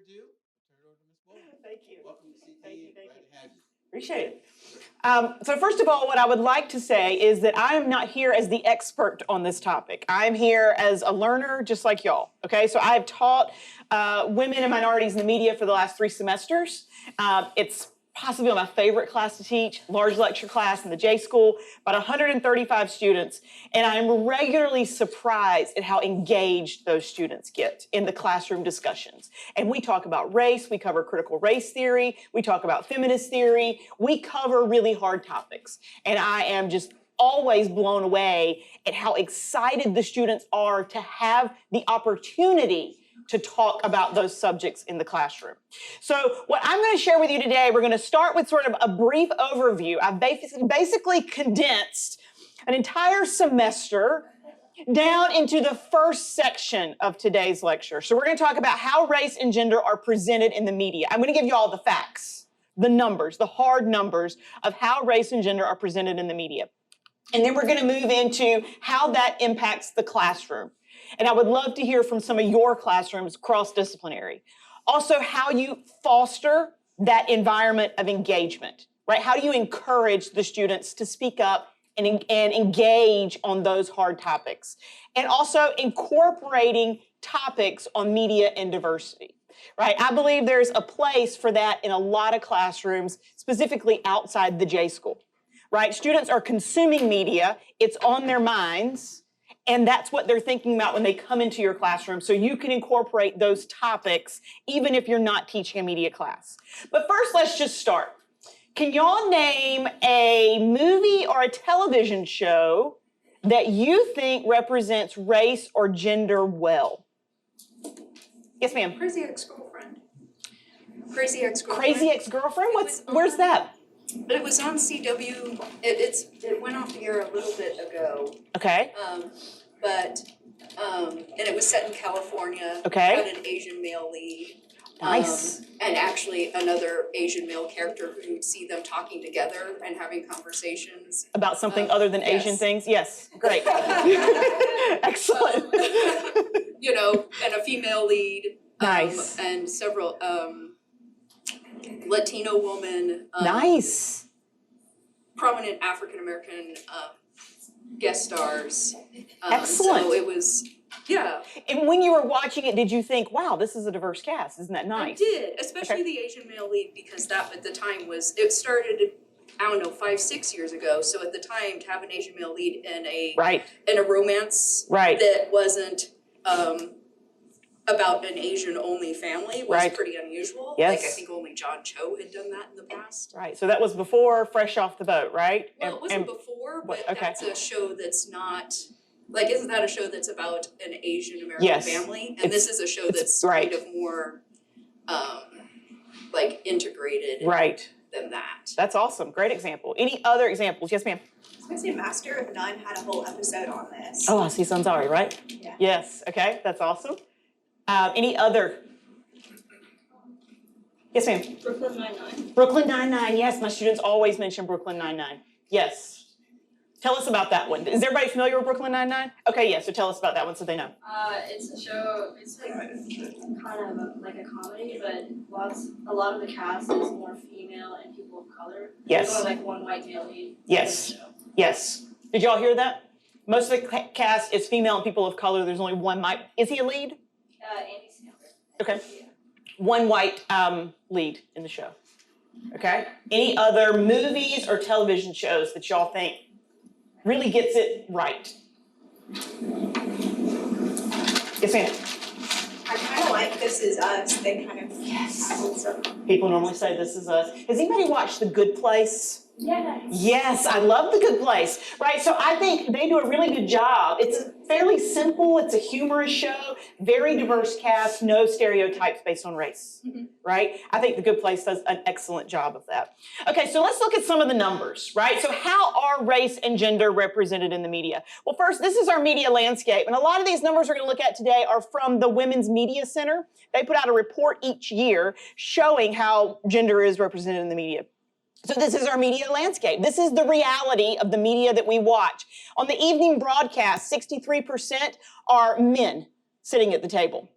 ado, I'll turn it over to Ms. Bullock. Thank you. Welcome to CTE. Thank you. Glad to have you. Appreciate it. So first of all, what I would like to say is that I am not here as the expert on this topic. I'm here as a learner just like y'all, okay? So I've taught women and minorities in the media for the last 3 semesters. It's possibly my favorite class to teach, large lecture class in the J School, about 135 students, and I'm regularly surprised at how engaged those students get in the classroom discussions. And we talk about race, we cover critical race theory, we talk about feminist theory, we cover really hard topics. And I am just always blown away at how excited the students are to have the opportunity to talk about those subjects in the classroom. So what I'm going to share with you today, we're going to start with sort of a brief overview. I've basically condensed an entire semester down into the first section of today's lecture. So we're going to talk about how race and gender are presented in the media. I'm going to give you all the facts, the numbers, the hard numbers of how race and gender are presented in the media. And then we're going to move into how that impacts the classroom. And I would love to hear from some of your classrooms, cross-disciplinary. Also, how you foster that environment of engagement, right? How do you encourage the students to speak up and engage on those hard topics? And also incorporating topics on media and diversity, right? I believe there's a place for that in a lot of classrooms, specifically outside the J School, right? Students are consuming media, it's on their minds, and that's what they're thinking about when they come into your classroom. So you can incorporate those topics even if you're not teaching a media class. But first, let's just start. Can y'all name a movie or a television show that you think represents race or gender well? Yes, ma'am. Crazy Ex-Girlfriend. Crazy Ex-Girlfriend. Crazy Ex-Girlfriend? Where's that? It was on CW. It went off the air a little bit ago. Okay. And it was set in California. Okay. Had an Asian male lead. Nice. And actually another Asian male character who you'd see them talking together and having conversations. About something other than yes. Asian things? Yes. Great. Excellent. And a female lead. Nice. And several Latino woman. Nice. Prominent African American guest stars. Excellent. So it was, yeah. And when you were watching it, did you think, wow, this is a diverse cast? Isn't that nice? I did, especially the Asian male lead, because that at the time it started, 5-6 years ago. So at the time, to have an Asian male lead in a romance that wasn't about an Asian-only family was pretty unusual. Yes. I think only John Cho had done that in the past. Right, so that was before Fresh Off the Boat, right? Well, it wasn't before, but okay. That's a show that's not, isn't that a show that's about an Asian American family? And this is a show that's kind of more, integrated than that. That's awesome, great example. Any other examples? Yes, ma'am. I was going to say Master of None had a whole episode on this. Oh, I see Sanzari, right? Yeah. Yes, okay, that's awesome. Any other? Yes, ma'am. Brooklyn Nine-Nine. Brooklyn Nine-Nine, yes, my students always mention Brooklyn Nine-Nine. Yes. Tell us about that one. Is everybody familiar with Brooklyn Nine-Nine? Okay, yeah, so tell us about that one so they know. It's a show, it's kind of like a comedy, but a lot of the cast is more female and people of color. Yes. Or like one white male lead. Yes, yes. Did y'all hear that? Most of the cast is female and people of color. There's only one is he a lead? Andy Samberg. Okay. One white lead in the show. Okay. Any other movies or television shows that y'all think really gets it right? Yes, ma'am. I kind of like This Is Us. They kind of People normally say This Is Us. Has anybody watched The Good Place? Yes. Yes, I love The Good Place, right? So I think they do a really good job. It's fairly simple. It's a humorous show, very diverse cast, no stereotypes based on race, right? I think The Good Place does an excellent job of that. Okay, so let's look at some of the numbers, right? So how are race and gender represented in the media? Well, first, this is our media landscape, and a lot of these numbers we're going to look at today are from the Women's Media Center. They put out a report each year showing how gender is represented in the media. So this is our media landscape. This is the reality of the media that we watch. On the evening broadcast, 63% are men sitting at the table.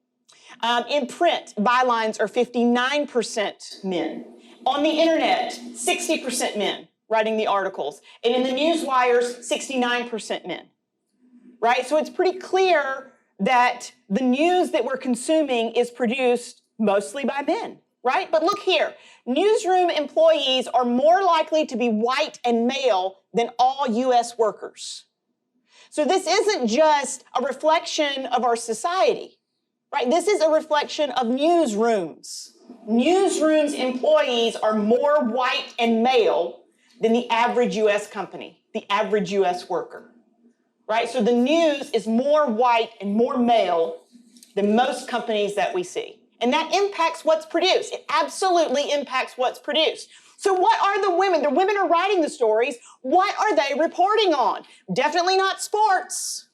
In print, bylines are 59% men. On the internet, 60% men writing the articles. And in the news wires, 69% men. Right? So it's pretty clear that the news that we're consuming is produced mostly by men. Right? But look here, newsroom employees are more likely to be white and male than all U.S. workers. So this isn't just a reflection of our society, right? This is a reflection of newsrooms. Newsrooms employees are more white and male than the average U.S. company, the average U.S. worker, right? So the news is more white and more male than most companies that we see. And that impacts what's produced. It absolutely impacts what's produced. So what are the women? The women are writing the stories. What are they reporting on? Definitely not sports.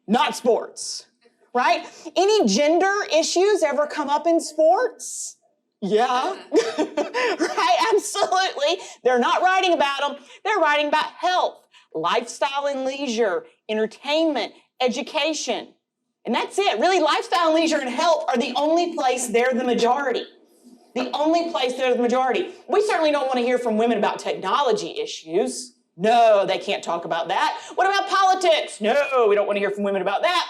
Not sports, right? Any gender issues ever come up in sports? Yeah, right, absolutely. They're not writing about them. They're writing about health, lifestyle and leisure, entertainment, education. And that's it. Really, lifestyle and leisure and health are the only place they're the majority. The only place they're the majority. We certainly don't want to hear from women about technology issues. No, they can't talk about that. What about politics? No, we don't want to hear from women about that.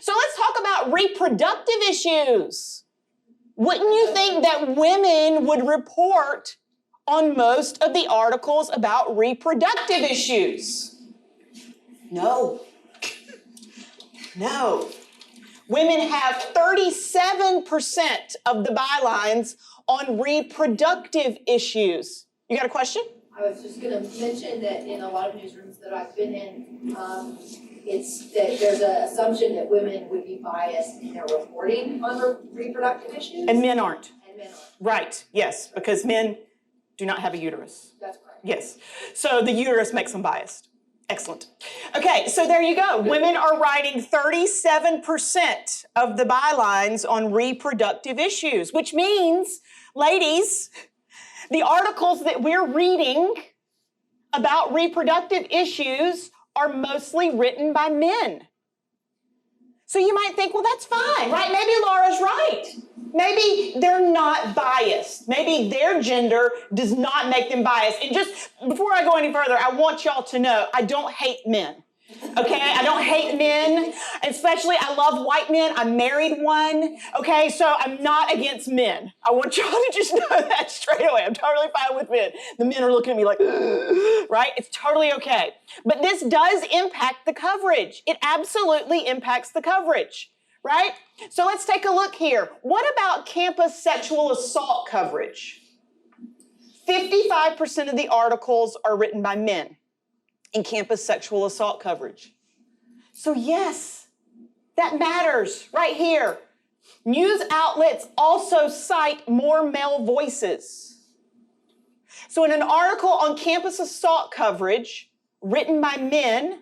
So let's talk about reproductive issues. Wouldn't you think that women would report on most of the articles about reproductive issues? No. No. Women have 37% of the bylines on reproductive issues. You got a question? I was just gonna mention that in a lot of newsrooms that I've been in, it's that there's an assumption that women would be biased in their reporting on reproductive issues. And men aren't. And men aren't. Right, yes, because men do not have a uterus. That's correct. Yes, so the uterus makes them biased. Excellent. Okay, so there you go. Women are writing 37% of the bylines on reproductive issues, which means, ladies, the articles that we're reading about reproductive issues are mostly written by men. So you might think, well, that's fine, right? Maybe Laura's right. Maybe they're not biased. Maybe their gender does not make them biased. And just before I go any further, I want y'all to know I don't hate men. Okay, I don't hate men, especially I love white men. I married one, okay, so I'm not against men. I want y'all to just know that straight away. I'm totally fine with men. The men are looking at me like, right? It's totally okay. But this does impact the coverage. It absolutely impacts the coverage, right? So let's take a look here. What about campus sexual assault coverage? 55% of the articles are written by men in campus sexual assault coverage. So yes, that matters right here. News outlets also cite more male voices. So in an article on campus assault coverage written by men,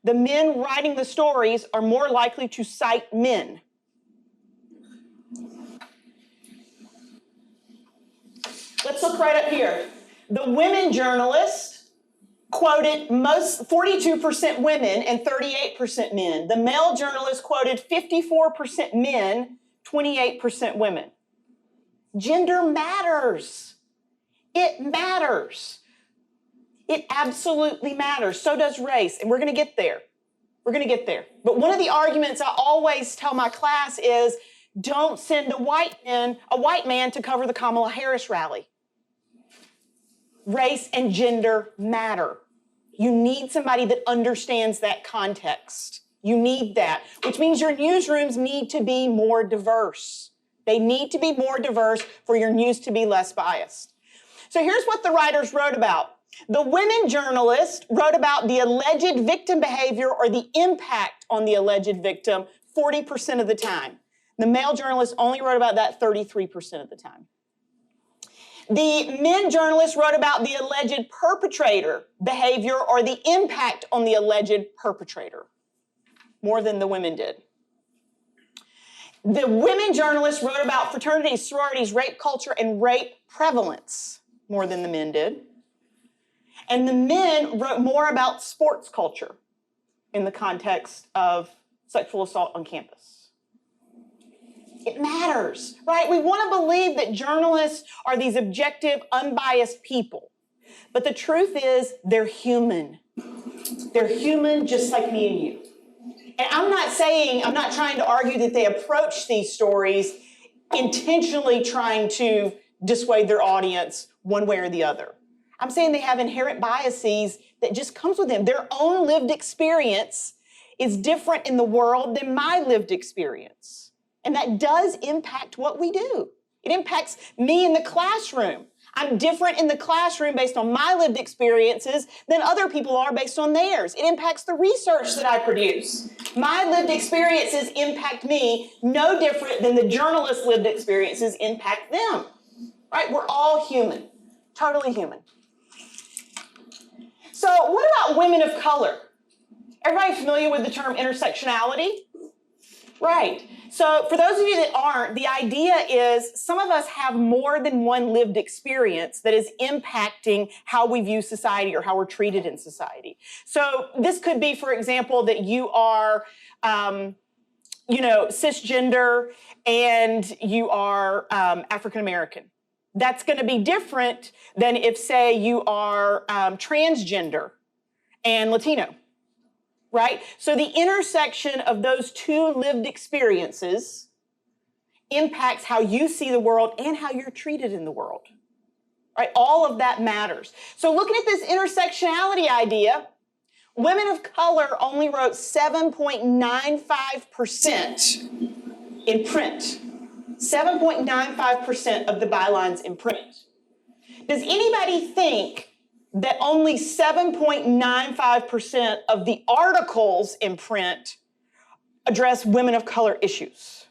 the men writing the stories are more likely to cite men. Let's look right up here. The women journalists quoted 42% women and 38% men. The male journalist quoted 54% men, 28% women. Gender matters. It matters. It absolutely matters. So does race, and we're going to get there. We're going to get there. But one of the arguments I always tell my class is, don't send a white man to cover the Kamala Harris rally. Race and gender matter. You need somebody that understands that context. You need that, which means your newsrooms need to be more diverse. They need to be more diverse for your news to be less biased. So here's what the writers wrote about. The women journalist wrote about the alleged victim behavior or the impact on the alleged victim 40% of the time. The male journalist only wrote about that 33% of the time. The men journalists wrote about the alleged perpetrator behavior or the impact on the alleged perpetrator, more than the women did. The women journalists wrote about fraternities, sororities, rape culture, and rape prevalence, more than the men did. And the men wrote more about sports culture in the context of sexual assault on campus. It matters, right? We want to believe that journalists are these objective, unbiased people. But the truth is, they're human. They're human just like me and you. And I'm not trying to argue that they approach these stories intentionally trying to dissuade their audience one way or the other. I'm saying they have inherent biases that just comes with them. Their own lived experience is different in the world than my lived experience. And that does impact what we do. It impacts me in the classroom. I'm different in the classroom based on my lived experiences than other people are based on theirs. It impacts the research that I produce. My lived experiences impact me no different than the journalist's lived experiences impact them. Right? We're all human, totally human. So what about women of color? Everybody familiar with the term intersectionality? Right. So for those of you that aren't, the idea is some of us have more than one lived experience that is impacting how we view society or how we're treated in society. So this could be, for example, that you are, cisgender and you are African American. That's going to be different than if, say, you are transgender and Latino. Right? So the intersection of those two lived experiences impacts how you see the world and how you're treated in the world. Right? All of that matters. So looking at this intersectionality idea, women of color only wrote 7.95% in print. 7.95% of the bylines in print. Does anybody think that only 7.95% of the articles in print address women of color issues?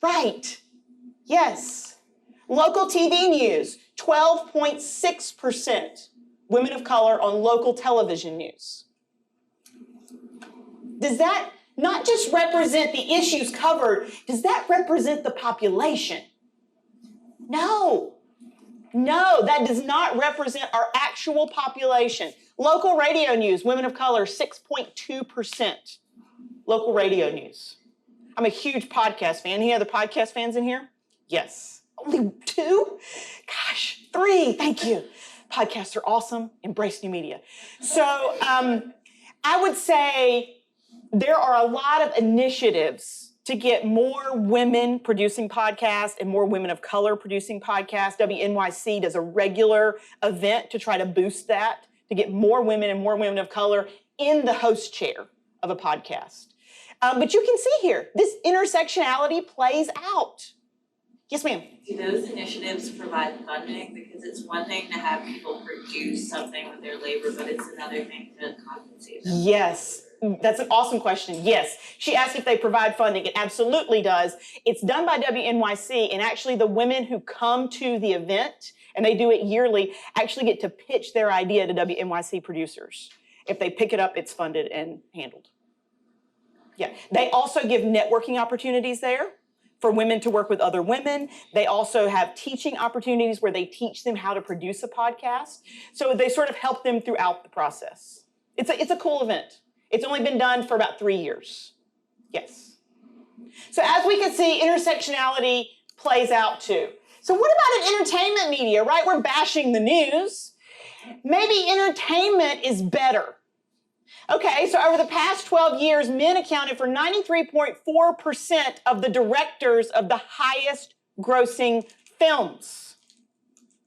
Right. Yes. Local TV news, 12.6% women of color on local television news. Does that not just represent the issues covered, does that represent the population? No. No, that does not represent our actual population. Local radio news, women of color, 6.2%. Local radio news. I'm a huge podcast fan. Any other podcast fans in here? Yes. Only 2? Gosh, 3. Thank you. Podcasts are awesome. Embrace new media. So I would say there are a lot of initiatives to get more women producing podcasts and more women of color producing podcasts. WNYC does a regular event to try to boost that, to get more women and more women of color in the host chair of a podcast. But you can see here, this intersectionality plays out. Yes, ma'am. Do those initiatives provide funding? Because it's one thing to have people produce something with their labor, but it's another thing to compensate them. Yes. That's an awesome question. Yes. She asked if they provide funding. It absolutely does. It's done by WNYC, and actually the women who come to the event, and they do it yearly, actually get to pitch their idea to WNYC producers. If they pick it up, it's funded and handled. Yeah. They also give networking opportunities there for women to work with other women. They also have teaching opportunities where they teach them how to produce a podcast. So they sort of help them throughout the process. It's a cool event. It's only been done for about 3 years. Yes. So as we can see, intersectionality plays out too. So what about an entertainment media, right? We're bashing the news. Maybe entertainment is better. Okay, so over the past 12 years, men accounted for 93.4% of the directors of the highest grossing films.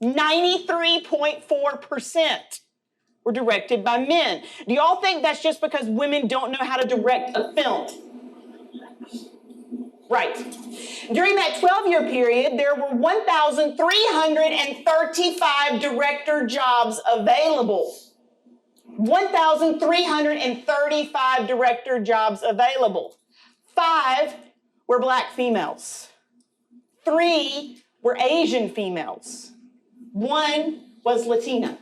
93.4%. Were directed by men. Do y'all think that's just because women don't know how to direct a film? Right. During that 12-year period, there were 1,335 director jobs available. 1,335 director jobs available. 5 were Black females. 3 were Asian females. 1 was Latina.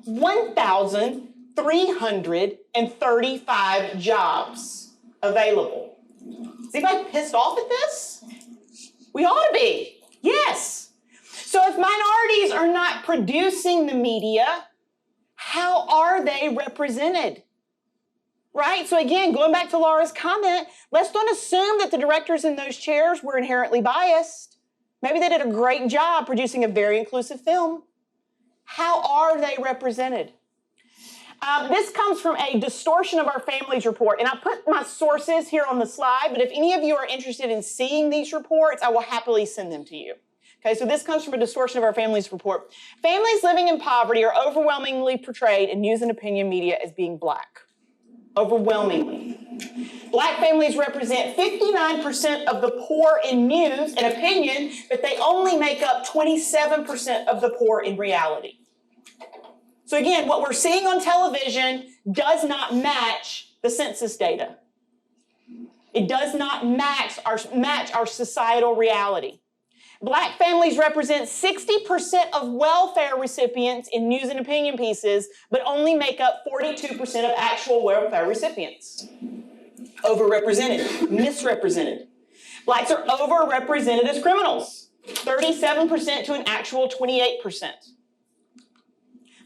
1,335 jobs available. Is anybody pissed off at this? We ought to be. Yes. So if minorities are not producing the media, how are they represented? right? So again, going back to Laura's comment, let's not assume that the directors in those chairs were inherently biased. Maybe they did a great job producing a very inclusive film. How are they represented? This comes from a Distortion of Our Families report, and I put my sources here on the slide, but if any of you are interested in seeing these reports, I will happily send them to you. Okay, so this comes from a Distortion of Our Families report. Families living in poverty are overwhelmingly portrayed in news and opinion media as being Black. Overwhelmingly. Black families represent 59% of the poor in news and opinion, but they only make up 27% of the poor in reality. So again, what we're seeing on television does not match the census data. It does not match our societal reality. Black families represent 60% of welfare recipients in news and opinion pieces, but only make up 42% of actual welfare recipients. Overrepresented, misrepresented. Blacks are overrepresented as criminals, 37% to an actual 28%.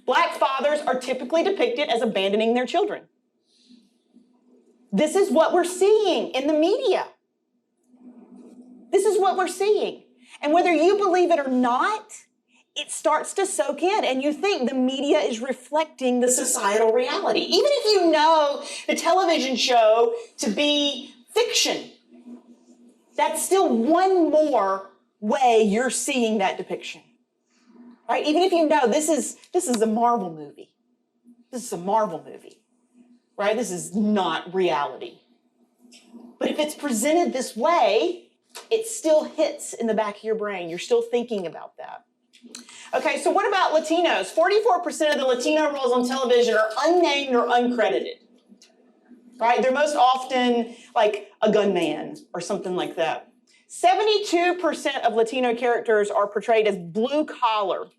Black fathers are typically depicted as abandoning their children. This is what we're seeing in the media. This is what we're seeing. And whether you believe it or not, it starts to soak in and you think the media is reflecting the societal reality. Even if you know the television show to be fiction, that's still one more way you're seeing that depiction. Right? Even if you know this is a Marvel movie. This is a Marvel movie. Right? This is not reality. But if it's presented this way, it still hits in the back of your brain. You're still thinking about that. Okay, so what about Latinos? 44% of the Latino roles on television are unnamed or uncredited. Right? They're most often like a gunman or something like that. 72% of Latino characters are portrayed as blue collar.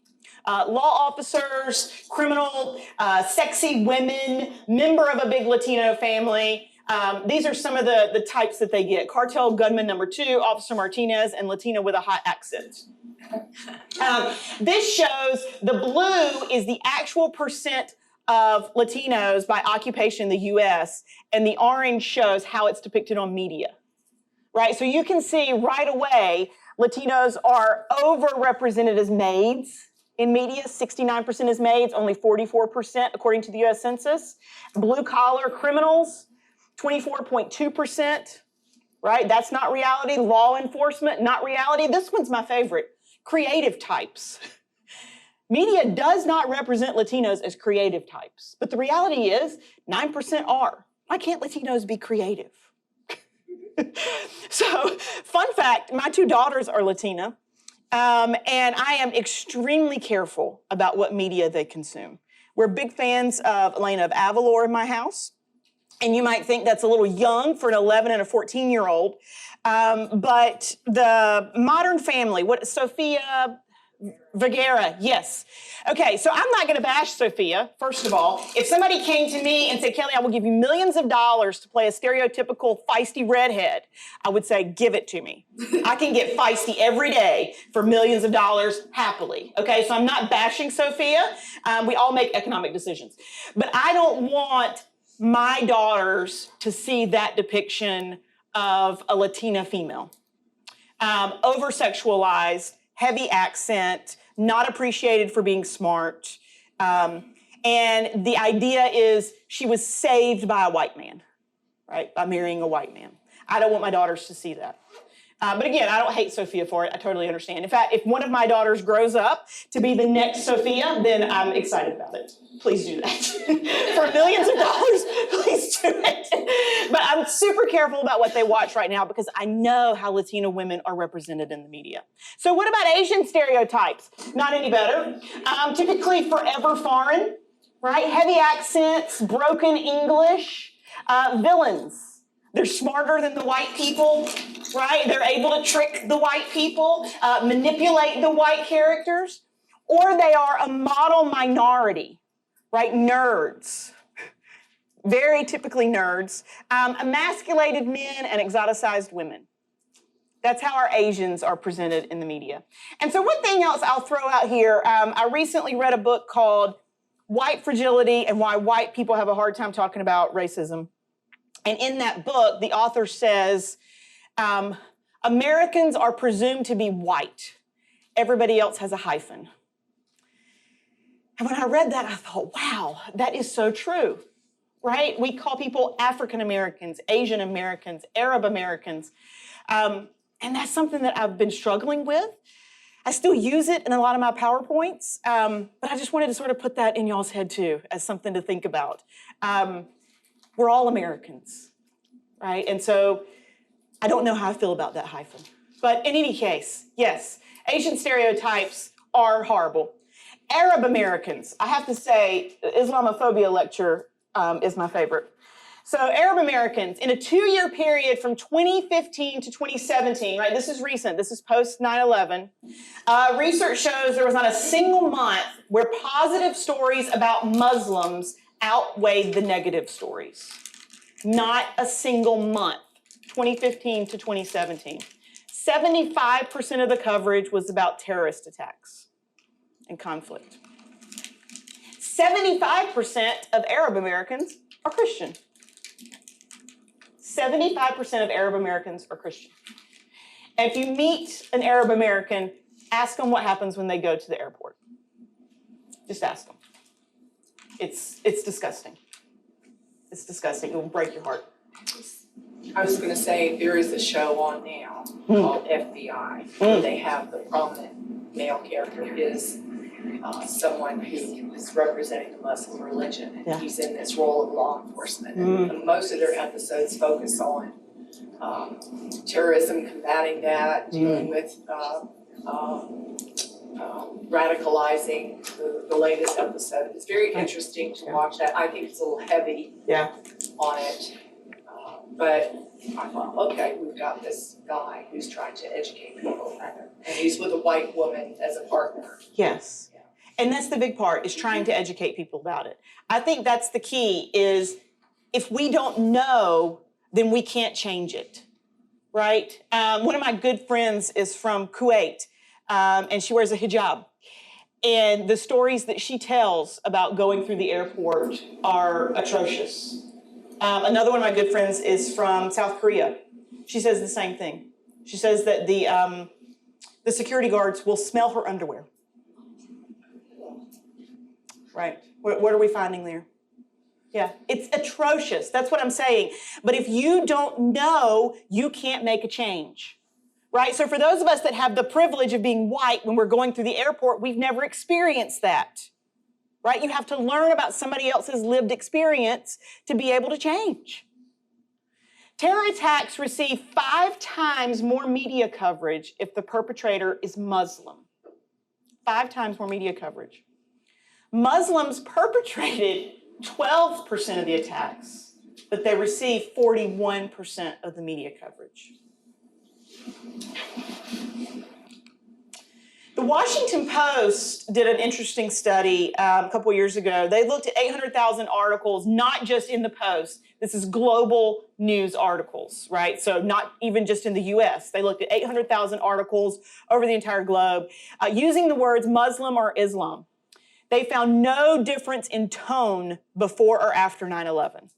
Law officers, criminal, sexy women, member of a big Latino family. These are some of the types that they get. Cartel gunman number 2, Officer Martinez, and Latino with a hot accent. This shows the blue is the actual percent of Latinos by occupation in the U.S., and the orange shows how it's depicted on media. Right? So you can see right away, Latinos are overrepresented as maids in media. 69% as maids, only 44% according to the U.S. Census. Blue-collar criminals, 24.2%, right? That's not reality. Law enforcement, not reality. This one's my favorite. Creative types. Media does not represent Latinos as creative types, but the reality is 9% are. Why can't Latinos be creative? So, fun fact, my 2 daughters are Latina, and I am extremely careful about what media they consume. We're big fans of Elena of Avalor in my house, and you might think that's a little young for an 11 and a 14-year-old, but the Modern Family, Sophia Vergara, yes. Okay, so I'm not going to bash Sophia, first of all. If somebody came to me and said, Kelly, I will give you millions of dollars to play a stereotypical feisty redhead, I would say, give it to me. I can get feisty every day for millions of dollars happily. Okay, so I'm not bashing Sophia. We all make economic decisions. But I don't want my daughters to see that depiction of a Latina female. Over-sexualized, heavy accent, not appreciated for being smart. And the idea is she was saved by a white man, right? By marrying a white man. I don't want my daughters to see that. But again, I don't hate Sophia for it. I totally understand. In fact, if one of my daughters grows up to be the next Sophia, then I'm excited about it. Please do that. For millions of dollars, please do it. But I'm super careful about what they watch right now because I know how Latino women are represented in the media. So what about Asian stereotypes? Not any better. Typically forever foreign, right? Heavy accents, broken English, villains. They're smarter than the white people, right? They're able to trick the white people, manipulate the white characters, or they are a model minority, right? Nerds, very typically nerds, emasculated men and exoticized women. That's how our Asians are presented in the media. And so one thing else I'll throw out here, I recently read a book called White Fragility and Why White People Have a Hard Time Talking About Racism. And in that book, the author says, Americans are presumed to be white. Everybody else has a hyphen. And when I read that, I thought, wow, that is so true, right? We call people African Americans, Asian Americans, Arab Americans. And that's something that I've been struggling with. I still use it in a lot of my PowerPoints, but I just wanted to sort of put that in y'all's head too as something to think about. We're all Americans, right? And so I don't know how I feel about that hyphen. But in any case, yes, Asian stereotypes are horrible. Arab Americans, I have to say, Islamophobia lecture is my favorite. So Arab Americans, in a 2-year period from 2015 to 2017, right, this is recent, this is post 9/11, research shows there was not a single month where positive stories about Muslims outweighed the negative stories. Not a single month, 2015 to 2017. 75% of the coverage was about terrorist attacks and conflict. 75% of Arab Americans are Christian. 75% of Arab Americans are Christian. And if you meet an Arab American, ask them what happens when they go to the airport. Just ask them. It's disgusting. It's disgusting. It will break your heart. I was gonna say, there is a show on now called FBI, where they have the prominent male character is someone who is representing the Muslim religion, and he's in this role of law enforcement. And most of their episodes focus on terrorism, combating that, dealing with radicalizing. The latest episode is very interesting to watch that. I think it's a little heavy on it. But I thought, okay, we've got this guy who's trying to educate people, and he's with a white woman as a partner. Yes. Yeah. And that's the big part, is trying to educate people about it. I think that's the key, is if we don't know, then we can't change it, right? One of my good friends is from Kuwait, and she wears a hijab. And the stories that she tells about going through the airport are atrocious. Another one of my good friends is from South Korea. She says the same thing. She says that the security guards will smell her underwear. Right. What are we finding there? Yeah, it's atrocious. That's what I'm saying. But if you don't know, you can't make a change. Right? So for those of us that have the privilege of being white when we're going through the airport, we've never experienced that. Right? You have to learn about somebody else's lived experience to be able to change. Terror attacks receive 5 times more media coverage if the perpetrator is Muslim. 5 times more media coverage. Muslims perpetrated 12% of the attacks, but they received 41% of the media coverage. The Washington Post did an interesting study a couple years ago. They looked at 800,000 articles, not just in the Post. This is global news articles, right? So not even just in the US. They looked at 800,000 articles over the entire globe using the words Muslim or Islam. They found no difference in tone before or after 9/11,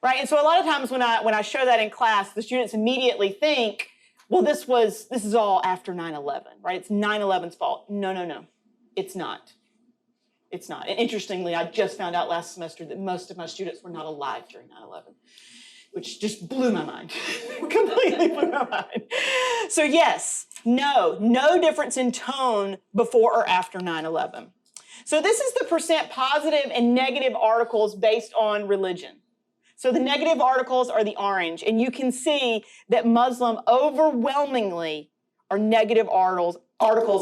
right? And so a lot of times when I show that in class, the students immediately think, well, this is all after 9/11, right? It's 9/11's fault. No. It's not. It's not. And interestingly, I just found out last semester that most of my students were not alive during 9/11, which just blew my mind. Completely blew my mind. So yes, no difference in tone before or after 9/11. So this is the percent positive and negative articles based on religion. So the negative articles are the orange, and you can see that Muslim overwhelmingly are negative articles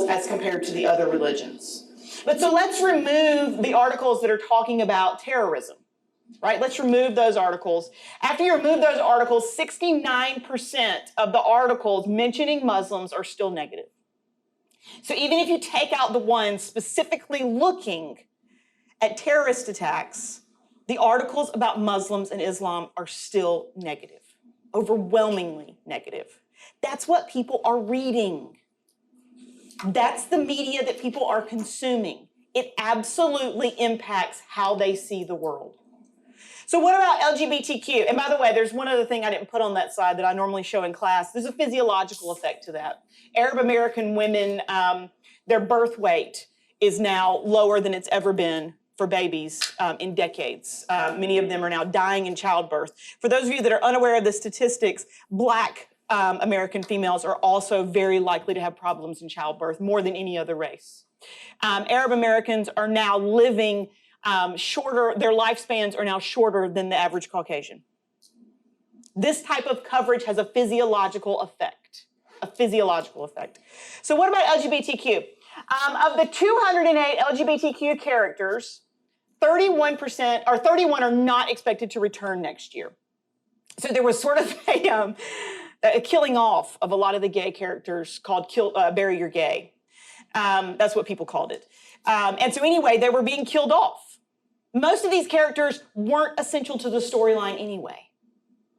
as compared to the other religions. But so let's remove the articles that are talking about terrorism, right? Let's remove those articles. After you remove those articles, 69% of the articles mentioning Muslims are still negative. So even if you take out the ones specifically looking at terrorist attacks, the articles about Muslims and Islam are still negative, overwhelmingly negative. That's what people are reading. That's the media that people are consuming. It absolutely impacts how they see the world. So what about LGBTQ? And by the way, there's one other thing I didn't put on that slide that I normally show in class. There's a physiological effect to that. Arab American women, their birth weight is now lower than it's ever been for babies in decades. Many of them are now dying in childbirth. For those of you that are unaware of the statistics, Black American females are also very likely to have problems in childbirth more than any other race. Arab Americans are now living shorter, their lifespans are now shorter than the average Caucasian. This type of coverage has a physiological effect, So what about LGBTQ? Of the 208 LGBTQ characters, 31 are not expected to return next year. So there was sort of a killing off of a lot of the gay characters called Bury Your Gay. That's what people called it. And so anyway, they were being killed off. Most of these characters weren't essential to the storyline anyway,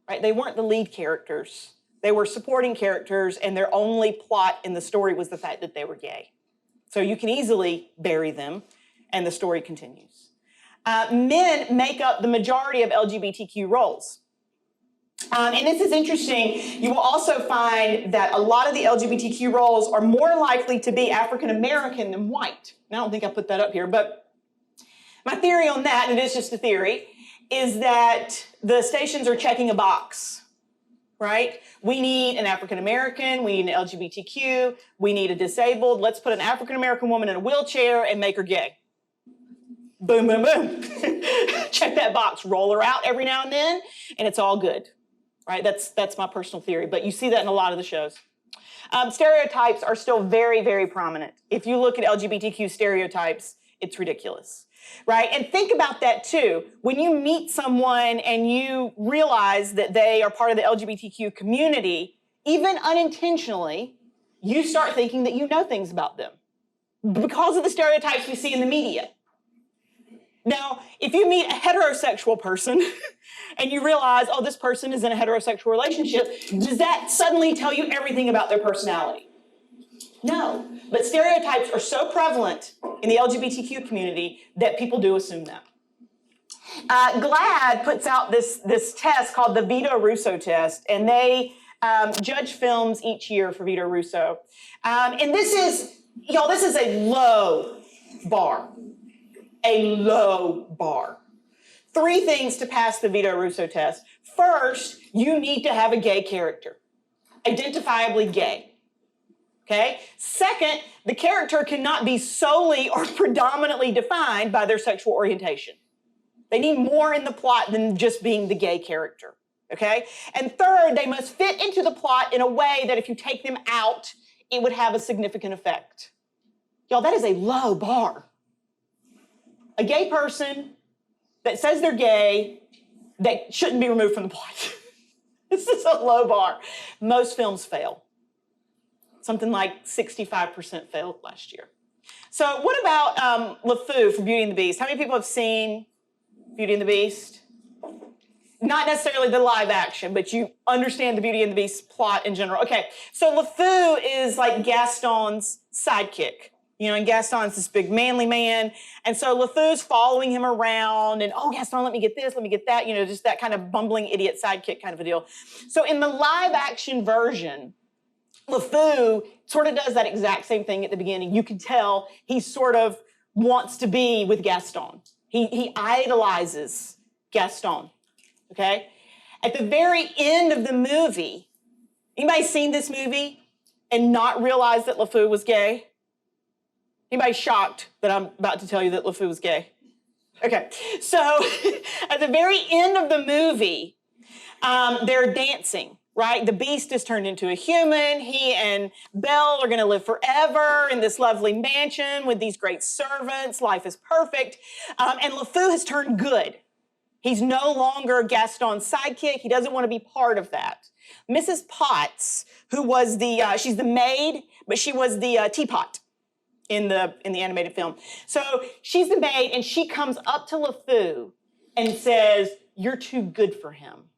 right? They weren't the lead characters. They were supporting characters, and their only plot in the story was the fact that they were gay. So you can easily bury them, and the story continues. Men make up the majority of LGBTQ roles. And this is interesting. You will also find that a lot of the LGBTQ roles are more likely to be African American than white. And I don't think I put that up here, but my theory on that, and it is just a theory, is that the stations are checking a box, right? We need an African American, we need an LGBTQ, we need a disabled. Let's put an African American woman in a wheelchair and make her gay. Boom, boom, boom. Check that box, roll her out every now and then, and it's all good. Right, that's my personal theory, but you see that in a lot of the shows. Stereotypes are still very, very prominent. If you look at LGBTQ stereotypes, it's ridiculous, right? And think about that too. When you meet someone and you realize that they are part of the LGBTQ community, even unintentionally, you start thinking that you know things about them because of the stereotypes we see in the media. Now, if you meet a heterosexual person and you realize, oh, this person is in a heterosexual relationship, does that suddenly tell you everything about their personality? No, but stereotypes are so prevalent in the LGBTQ community that people do assume that. GLAAD puts out this test called the Vito Russo test, and they judge films each year for Vito Russo. And this is a low bar. A low bar. 3 things to pass the Vito Russo test. First, you need to have a gay character, identifiably gay. Okay? Second, the character cannot be solely or predominantly defined by their sexual orientation. They need more in the plot than just being the gay character. Okay? And third, they must fit into the plot in a way that if you take them out, it would have a significant effect. Y'all, that is a low bar. A gay person that says they're gay that shouldn't be removed from the plot. This is a low bar. Most films fail. Something like 65% failed last year. So what about LeFou from Beauty and the Beast? How many people have seen Beauty and the Beast? Not necessarily the live action, but you understand the Beauty and the Beast plot in general. Okay, so LeFou is like Gaston's sidekick. You know, and Gaston's this big manly man. And so LeFou's following him around and, oh, Gaston, let me get this, let me get that, you know, just that kind of bumbling idiot sidekick kind of a deal. So in the live action version, LeFou sort of does that exact same thing at the beginning. You can tell he sort of wants to be with Gaston. He idolizes Gaston, okay? At the very end of the movie, anybody seen this movie and not realize that LeFou was gay? Anybody shocked that I'm about to tell you that LeFou was gay? Okay, so at the very end of the movie, they're dancing, right? The Beast is turned into a human. He and Belle are gonna live forever in this lovely mansion with these great servants. Life is perfect. And LeFou has turned good. He's no longer Gaston's sidekick. He doesn't want to be part of that. Mrs. Potts, who was she's the maid, but she was the teapot in the animated film. So she's the maid, and she comes up to LeFou and says, "You're too good for him."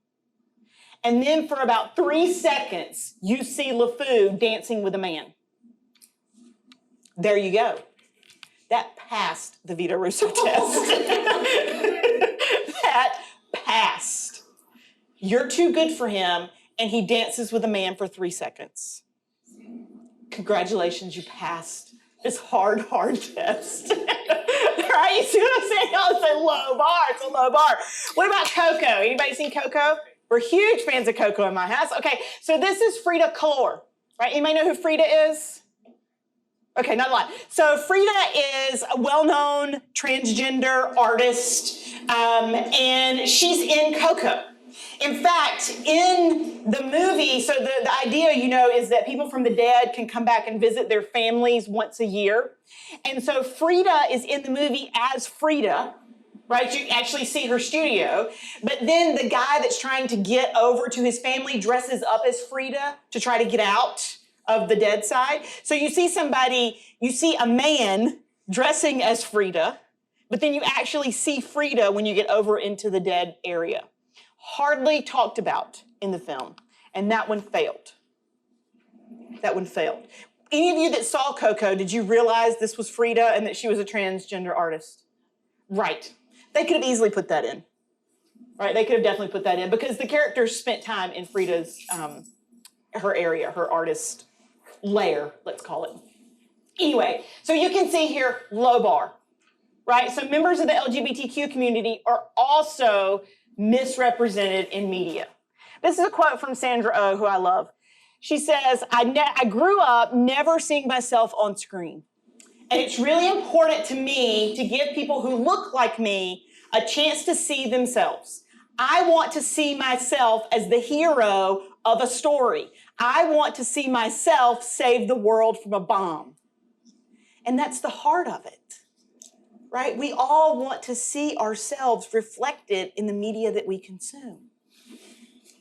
And then for about 3 seconds, you see LeFou dancing with a man. There you go. That passed the Vito Russo test. That You're too good for him, and he dances with a man for 3 seconds. Congratulations, you passed this hard test. Right? You see what I'm saying? Oh, it's a low bar. It's a low bar. What about Coco? Anybody seen Coco? We're huge fans of Coco in my house. Okay, so this is Frida Kahlo, right? Anybody know who Frida is? Okay, not a lot. So Frida is a well-known transgender artist, and she's in Coco. In fact, in the movie, so the idea, is that people from the dead can come back and visit their families once a year. And so Frida is in the movie as Frida, right? You actually see her studio. But then the guy that's trying to get over to his family dresses up as Frida to try to get out of the dead side. So you see a man dressing as Frida, but then you actually see Frida when you get over into the dead area. Hardly talked about in the film, and that one failed. That one failed. Any of you that saw Coco, did you realize this was Frida and that she was a transgender artist? Right. They could have easily put that in. Right? They could have definitely put that in because the characters spent time in Frida's, her area, her artist lair, let's call it. Anyway, so you can see here, low bar, right? So members of the LGBTQ community are also misrepresented in media. This is a quote from Sandra Oh, who I love. She says, I grew up never seeing myself on screen. And it's really important to me to give people who look like me a chance to see themselves. I want to see myself as the hero of a story. I want to see myself save the world from a bomb. And that's the heart of it. Right? We all want to see ourselves reflected in the media that we consume.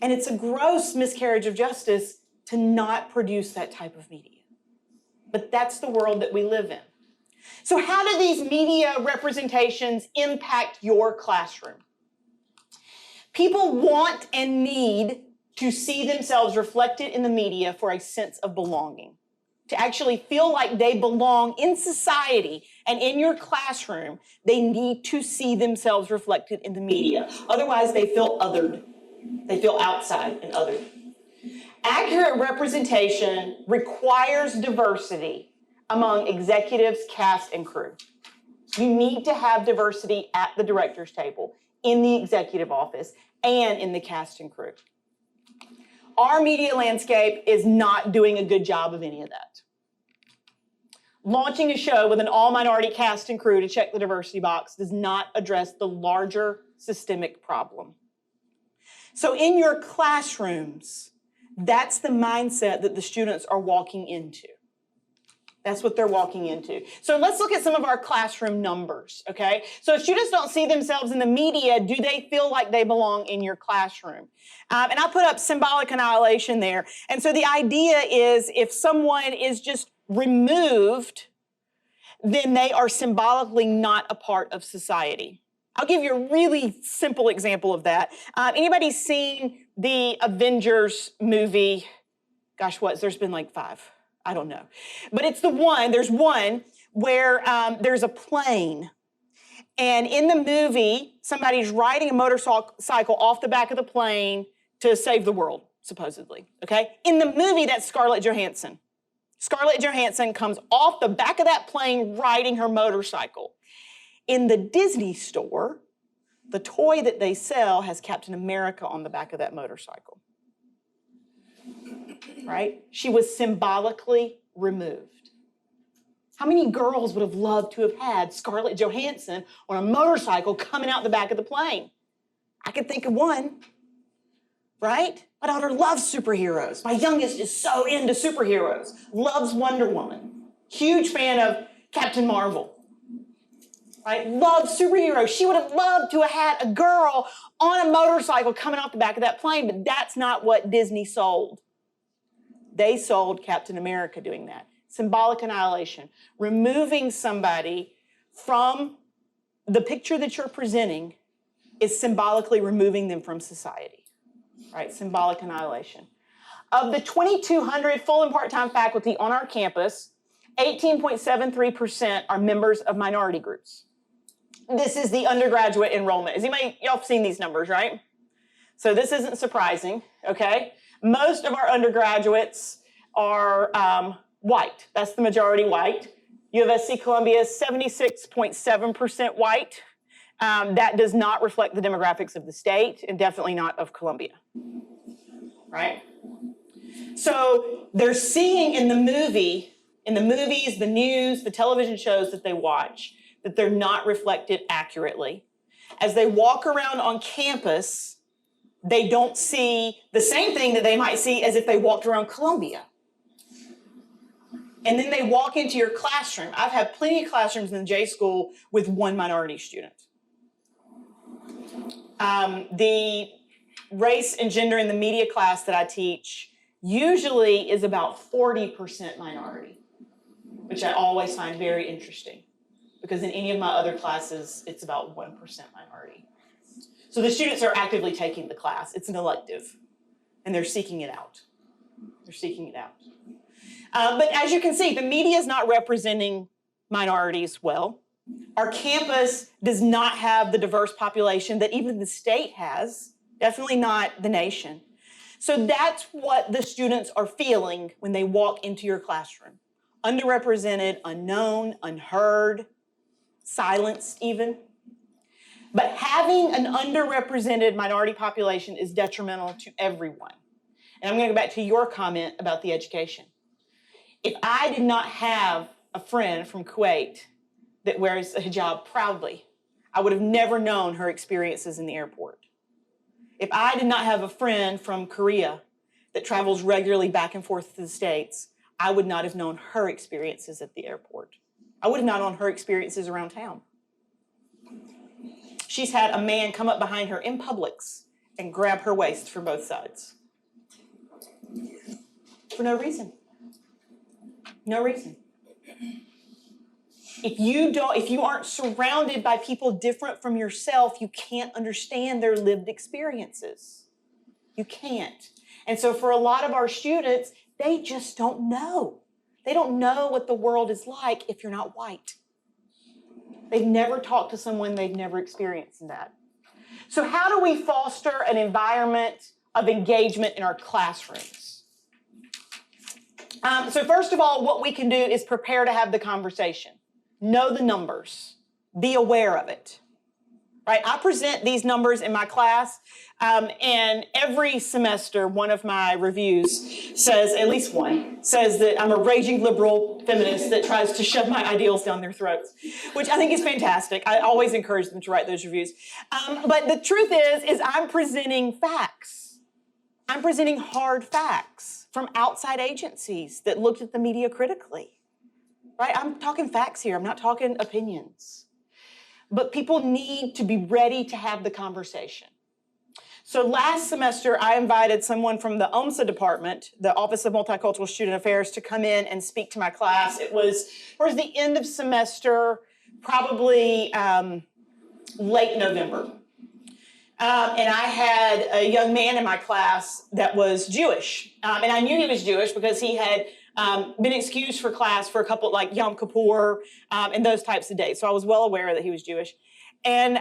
And it's a gross miscarriage of justice to not produce that type of media. But that's the world that we live in. So how do these media representations impact your classroom? People want and need to see themselves reflected in the media for a sense of belonging, to actually feel like they belong in society and in your classroom. They need to see themselves reflected in the media. Otherwise, they feel othered. They feel outside and othered. Accurate representation requires diversity among executives, cast, and crew. You need to have diversity at the director's table, in the executive office, and in the cast and crew. Our media landscape is not doing a good job of any of that. Launching a show with an all-minority cast and crew to check the diversity box does not address the larger systemic problem. So in your classrooms, that's the mindset that the students are walking into. That's what they're walking into. So let's look at some of our classroom numbers, okay? So if students don't see themselves in the media, do they feel like they belong in your classroom? And I put up symbolic annihilation there. And so the idea is if someone is just removed, then they are symbolically not a part of society. I'll give you a really simple example of that. Anybody seen the Avengers movie? Gosh, there's been like 5. I don't know. But it's there's one where there's a plane. And in the movie, somebody's riding a motorcycle off the back of the plane to save the world, supposedly, okay? In the movie, that's Scarlett Johansson. Scarlett Johansson comes off the back of that plane riding her motorcycle. In the Disney store, the toy that they sell has Captain America on the back of that motorcycle. Right? She was symbolically removed. How many girls would have loved to have had Scarlett Johansson on a motorcycle coming out the back of the plane? I could think of one, right? My daughter loves superheroes. My youngest is so into superheroes, loves Wonder Woman, huge fan of Captain Marvel, right? Loves superheroes. She would have loved to have had a girl on a motorcycle coming off the back of that plane, but that's not what Disney sold. They sold Captain America doing that. Symbolic annihilation. Removing somebody from the picture that you're presenting is symbolically removing them from society. Right? Symbolic annihilation. Of the 2,200 full and part-time faculty on our campus, 18.73% are members of minority groups. This is the undergraduate enrollment. Y'all seen these numbers, right? So this isn't surprising, okay? Most of our undergraduates are white. That's the majority white. UofSC Columbia is 76.7% white. That does not reflect the demographics of the state and definitely not of Columbia, right? So they're seeing in the movies, the news, the television shows that they watch, that they're not reflected accurately. As they walk around on campus, they don't see the same thing that they might see as if they walked around Columbia. And then they walk into your classroom. I've had plenty of classrooms in the J School with one minority student. The race and gender in the media class that I teach usually is about 40% minority, which I always find very interesting because in any of my other classes, it's about 1% minority. So the students are actively taking the class. It's an elective, and they're seeking it out. They're seeking it out. But as you can see, the media is not representing minorities well. Our campus does not have the diverse population that even the state has, definitely not the nation. So that's what the students are feeling when they walk into your classroom. Underrepresented, unknown, unheard, silenced even. But having an underrepresented minority population is detrimental to everyone. And I'm going to go back to your comment about the education. If I did not have a friend from Kuwait that wears a hijab proudly, I would have never known her experiences in the airport. If I did not have a friend from Korea that travels regularly back and forth to the States, I would not have known her experiences at the airport. I would have not known her experiences around town. She's had a man come up behind her in Publix and grab her waist from both sides. For no reason. No reason. If you aren't surrounded by people different from yourself, you can't understand their lived experiences. You can't. And so for a lot of our students, they just don't know. They don't know what the world is like if you're not white. They've never talked to someone, they've never experienced that. So how do we foster an environment of engagement in our classrooms? So first of all, what we can do is prepare to have the conversation. Know the numbers. Be aware of it. Right? I present these numbers in my class, and every semester, one of my reviews says, at least one, says that I'm a raging liberal feminist that tries to shove my ideals down their throats, which I think is fantastic. I always encourage them to write those reviews. But the truth is I'm presenting facts. I'm presenting hard facts from outside agencies that looked at the media critically. Right? I'm talking facts here. I'm not talking opinions. But people need to be ready to have the conversation. So last semester, I invited someone from the OMSA department, the Office of Multicultural Student Affairs, to come in and speak to my class. It was towards the end of semester, probably late November. And I had a young man in my class that was Jewish. And I knew he was Jewish because he had been excused for class for a couple, like Yom Kippur and those types of days. So I was well aware that he was Jewish. And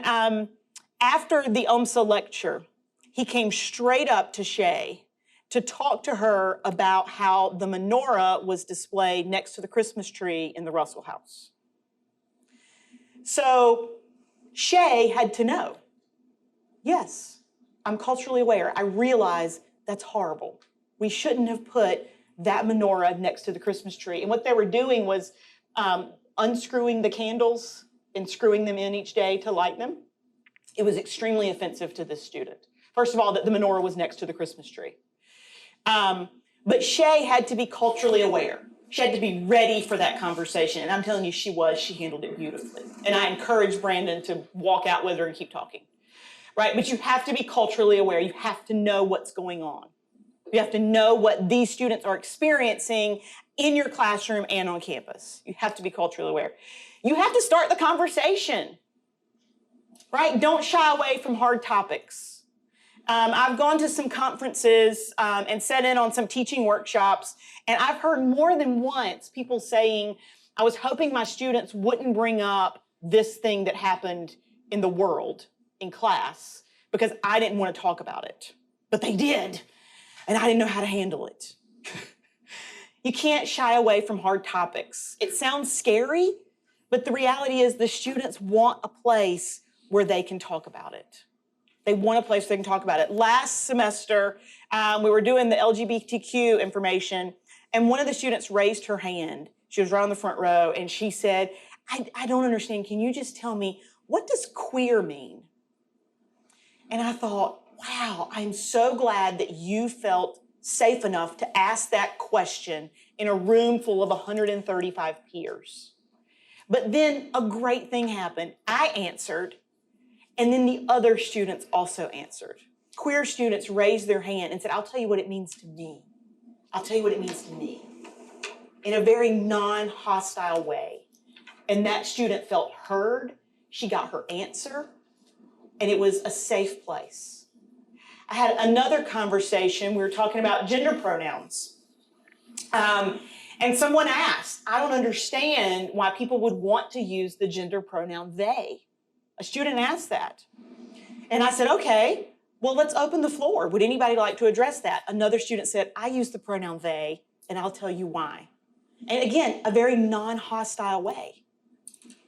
after the OMSA lecture, he came straight up to Shay to talk to her about how the menorah was displayed next to the Christmas tree in the Russell house. So Shay had to know, yes, I'm culturally aware. I realize that's horrible. We shouldn't have put that menorah next to the Christmas tree. And what they were doing was unscrewing the candles and screwing them in each day to light them. It was extremely offensive to this student. First of all, that the menorah was next to the Christmas tree. But Shay had to be culturally aware. She had to be ready for that conversation. And I'm telling you, she handled it beautifully. And I encouraged Brandon to walk out with her and keep talking. Right? But you have to be culturally aware. You have to know what's going on. You have to know what these students are experiencing in your classroom and on campus. You have to be culturally aware. You have to start the conversation, right? Don't shy away from hard topics. I've gone to some conferences and sat in on some teaching workshops, and I've heard more than once people saying, I was hoping my students wouldn't bring up this thing that happened in the world in class because I didn't want to talk about it. But they did, and I didn't know how to handle it. You can't shy away from hard topics. It sounds scary, but the reality is the students want a place where they can talk about it. They want a place where they can talk about it. Last semester, we were doing the LGBTQ information, and one of the students raised her hand. She was right on the front row, and she said, I don't understand. Can you just tell me, what does queer mean? And I thought, wow, I'm so glad that you felt safe enough to ask that question in a room full of 135 peers. But then a great thing happened. I answered, and then the other students also answered. Queer students raised their hand and said, I'll tell you what it means to me. I'll tell you what it means to me. In a very non-hostile way. And that student felt heard. She got her answer. And it was a safe place. I had another conversation. We were talking about gender pronouns. And someone asked, I don't understand why people would want to use the gender pronoun they. A student asked that. And I said, okay, well, let's open the floor. Would anybody like to address that? Another student said, I use the pronoun they, and I'll tell you why. And again, a very non-hostile way.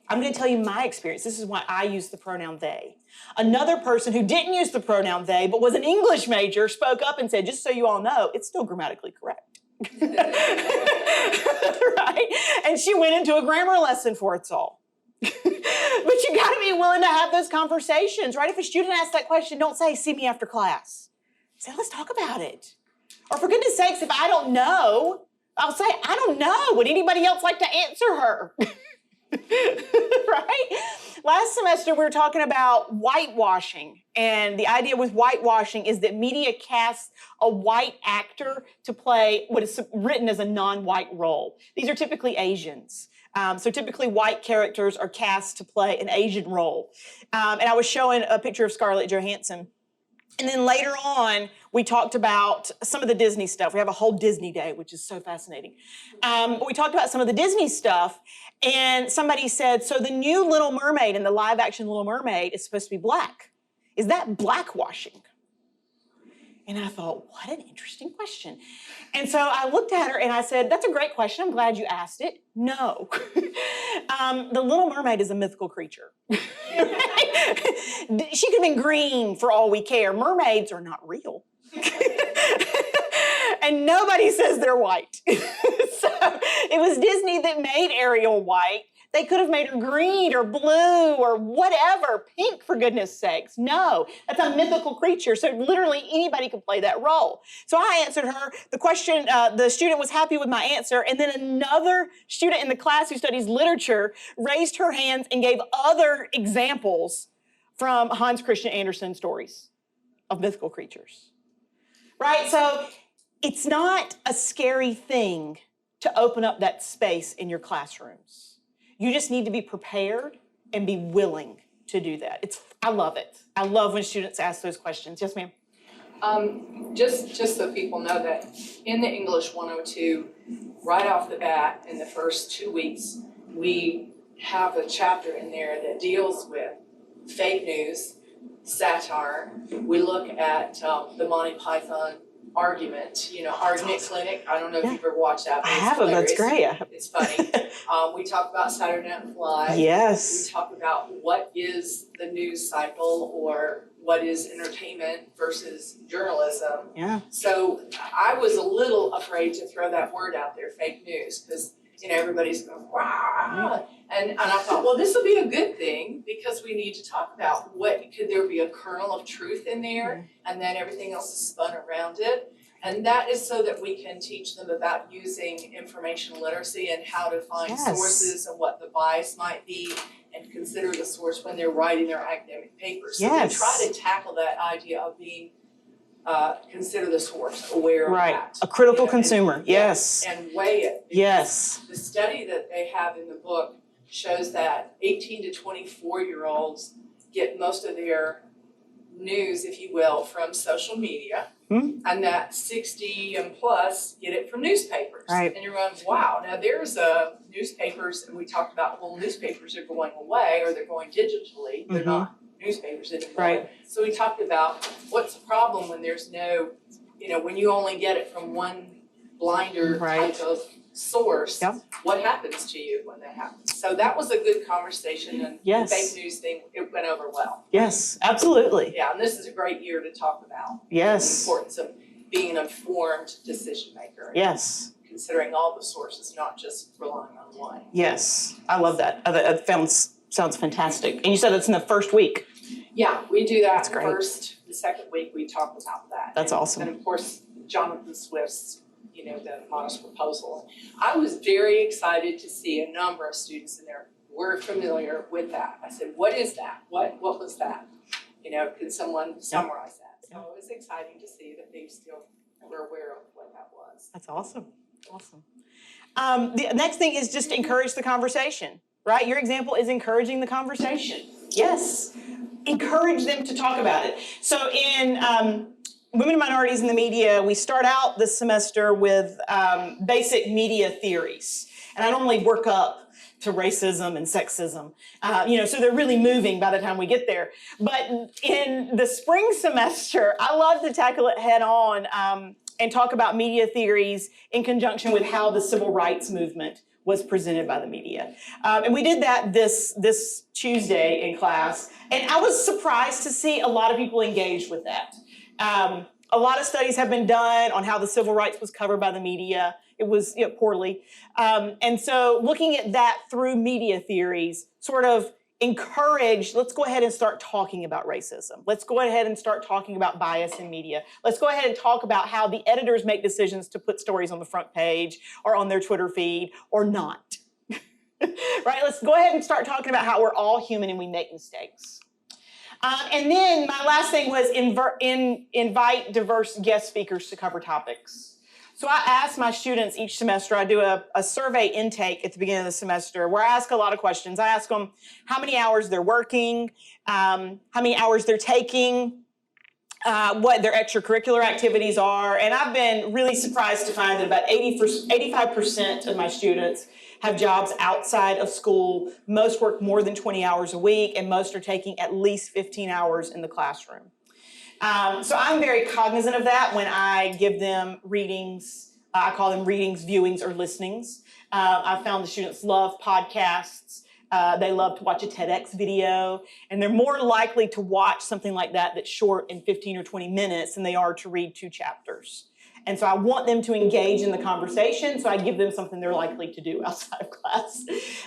I'm going to tell you my experience. This is why I use the pronoun they. Another person who didn't use the pronoun they, but was an English major, spoke up and said, just so you all know, it's still grammatically correct. Right? And she went into a grammar lesson for us all. But you got to be willing to have those conversations, right? If a student asks that question, don't say, see me after class. Say, let's talk about it. Or for goodness sakes, if I don't know, I'll say, I don't know. Would anybody else like to answer her? Right? Last semester, we were talking about whitewashing. And the idea with whitewashing is that media casts a white actor to play what is written as a non-white role. These are typically Asians. So typically white characters are cast to play an Asian role. And I was showing a picture of Scarlett Johansson. And then later on, we talked about some of the Disney stuff. We have a whole Disney day, which is so fascinating. But we talked about some of the Disney stuff, and somebody said, so the new Little Mermaid and the live-action Little Mermaid is supposed to be black. Is that blackwashing? And I thought, what an interesting question. And so I looked at her and I said, that's a great question. I'm glad you asked it. No. The Little Mermaid is a mythical creature. She could have been green for all we care. Mermaids are not real. And nobody says they're white. So it was Disney that made Ariel white. They could have made her green or blue or whatever, pink for goodness sakes. No, that's a mythical creature. So literally anybody could play that role. So I answered her. The question, the student was happy with my answer. And then another student in the class who studies literature raised her hands and gave other examples from Hans Christian Andersen stories of mythical creatures. Right? So it's not a scary thing to open up that space in your classrooms. You just need to be prepared and be willing to do that. I love it. I love when students ask those questions. Yes, ma'am? Just so people know that in the English 102, right off the bat, in the first 2 weeks, we have a chapter in there that deals with fake news, satire. We look at the Monty Python argument, argument clinic. I don't know if you've ever watched that. I haven't. That's great. It's funny. We talk about Saturday Night Live. Yes. We talk about what is the news cycle or what is entertainment versus journalism. Yeah. So I was a little afraid to throw that word out there, fake news, because everybody's going, wow. And I thought, well, this will be a good thing because we need to talk about could there be a kernel of truth in there, and then everything else is spun around it. And that is so that we can teach them about using information literacy and how to find sources and what the bias might be and consider the source when they're writing their academic papers. So we try to tackle that idea of being consider the source, aware of that. A critical consumer, yes. And weigh it. Yes. The study that they have in the book shows that 18 to 24-year-olds get most of their news, if you will, from social media, and that 60 and plus get it from newspapers. Right. And you're going, wow, now there's newspapers, and we talked about, well, newspapers are going away or they're going digitally. They're not newspapers anymore. Right. So we talked about what's the problem when there's no, when you only get it from one blinder type of source. Yep. What happens to you when that happens? So that was a good conversation, and Yes. the fake news thing, it went over well. Yes, absolutely. Yeah, and this is a great year to talk about the Yes. importance of being an informed decision maker. Yes. Considering all the sources, not just relying on one. Yes. I love that. That sounds fantastic. And you said it's in the first week. Yeah, we do that That's great. the second week we talk about that. That's awesome. And of course, Jonathan Swift's, the modest proposal. I was very excited to see a number of students in there were familiar with that. I said, what is that? What was that? Could someone summarize that? So it was exciting to see that they still were aware of what that was. That's awesome. Awesome. The next thing is just encourage the conversation, right? Your example is encouraging the conversation. Yes. Encourage them to talk about it. So in Women and Minorities in the Media, we start out this semester with basic media theories. And I normally work up to racism and sexism. So they're really moving by the time we get there. But in the spring semester, I love to tackle it head on and talk about media theories in conjunction with how the civil rights movement was presented by the media. And we did that this Tuesday in class. And I was surprised to see a lot of people engage with that. A lot of studies have been done on how the civil rights was covered by the media. It was poorly. And so looking at that through media theories sort of encouraged, let's go ahead and start talking about racism. Let's go ahead and start talking about bias in media. Let's go ahead and talk about how the editors make decisions to put stories on the front page or on their Twitter feed or not. Right? Let's go ahead and start talking about how we're all human and we make mistakes. And then my last thing was invite diverse guest speakers to cover topics. So I ask my students each semester, I do a survey intake at the beginning of the semester where I ask a lot of questions. I ask them how many hours they're working, how many hours they're taking, what their extracurricular activities are. And I've been really surprised to find that about 85% of my students have jobs outside of school. Most work more than 20 hours a week, and most are taking at least 15 hours in the classroom. So I'm very cognizant of that when I give them readings. I call them readings, viewings, or listenings. I've found the students love podcasts. They love to watch a TEDx video, and they're more likely to watch something like that that's short in 15 or 20 minutes than they are to read 2 chapters. And so I want them to engage in the conversation, so I give them something they're likely to do outside of class.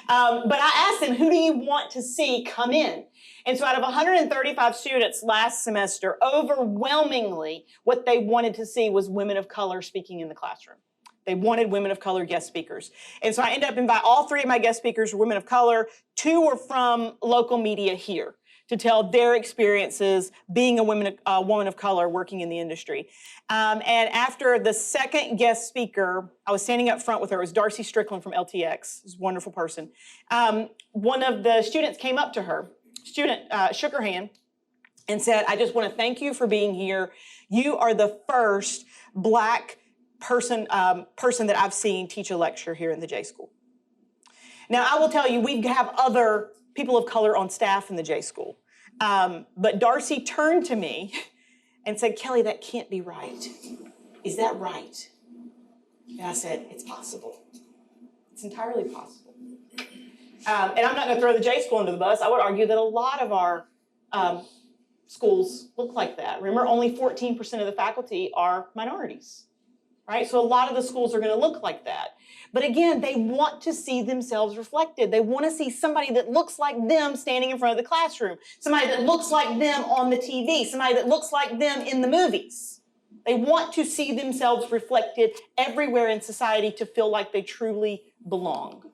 But I asked them, who do you want to see come in? And so out of 135 students last semester, overwhelmingly, what they wanted to see was women of color speaking in the classroom. They wanted women of color guest speakers. And so I ended up inviting all 3 of my guest speakers were women of color. 2 were from local media here to tell their experiences being a woman of color working in the industry. And after the second guest speaker, I was standing up front with her. It was Darcy Strickland from LTX. She's a wonderful person. One of the students came up to her. Student shook her hand and said, I just want to thank you for being here. You are the first Black person that I've seen teach a lecture here in the J School. Now, I will tell you, we have other people of color on staff in the J School. But Darcy turned to me and said, Kelly, that can't be right. Is that right? And I said, it's possible. It's entirely possible. And I'm not going to throw the J School under the bus. I would argue that a lot of our schools look like that. Remember, only 14% of the faculty are minorities, right? So a lot of the schools are going to look like that. But again, they want to see themselves reflected. They want to see somebody that looks like them standing in front of the classroom, somebody that looks like them on the TV, somebody that looks like them in the movies. They want to see themselves reflected everywhere in society to feel like they truly belong.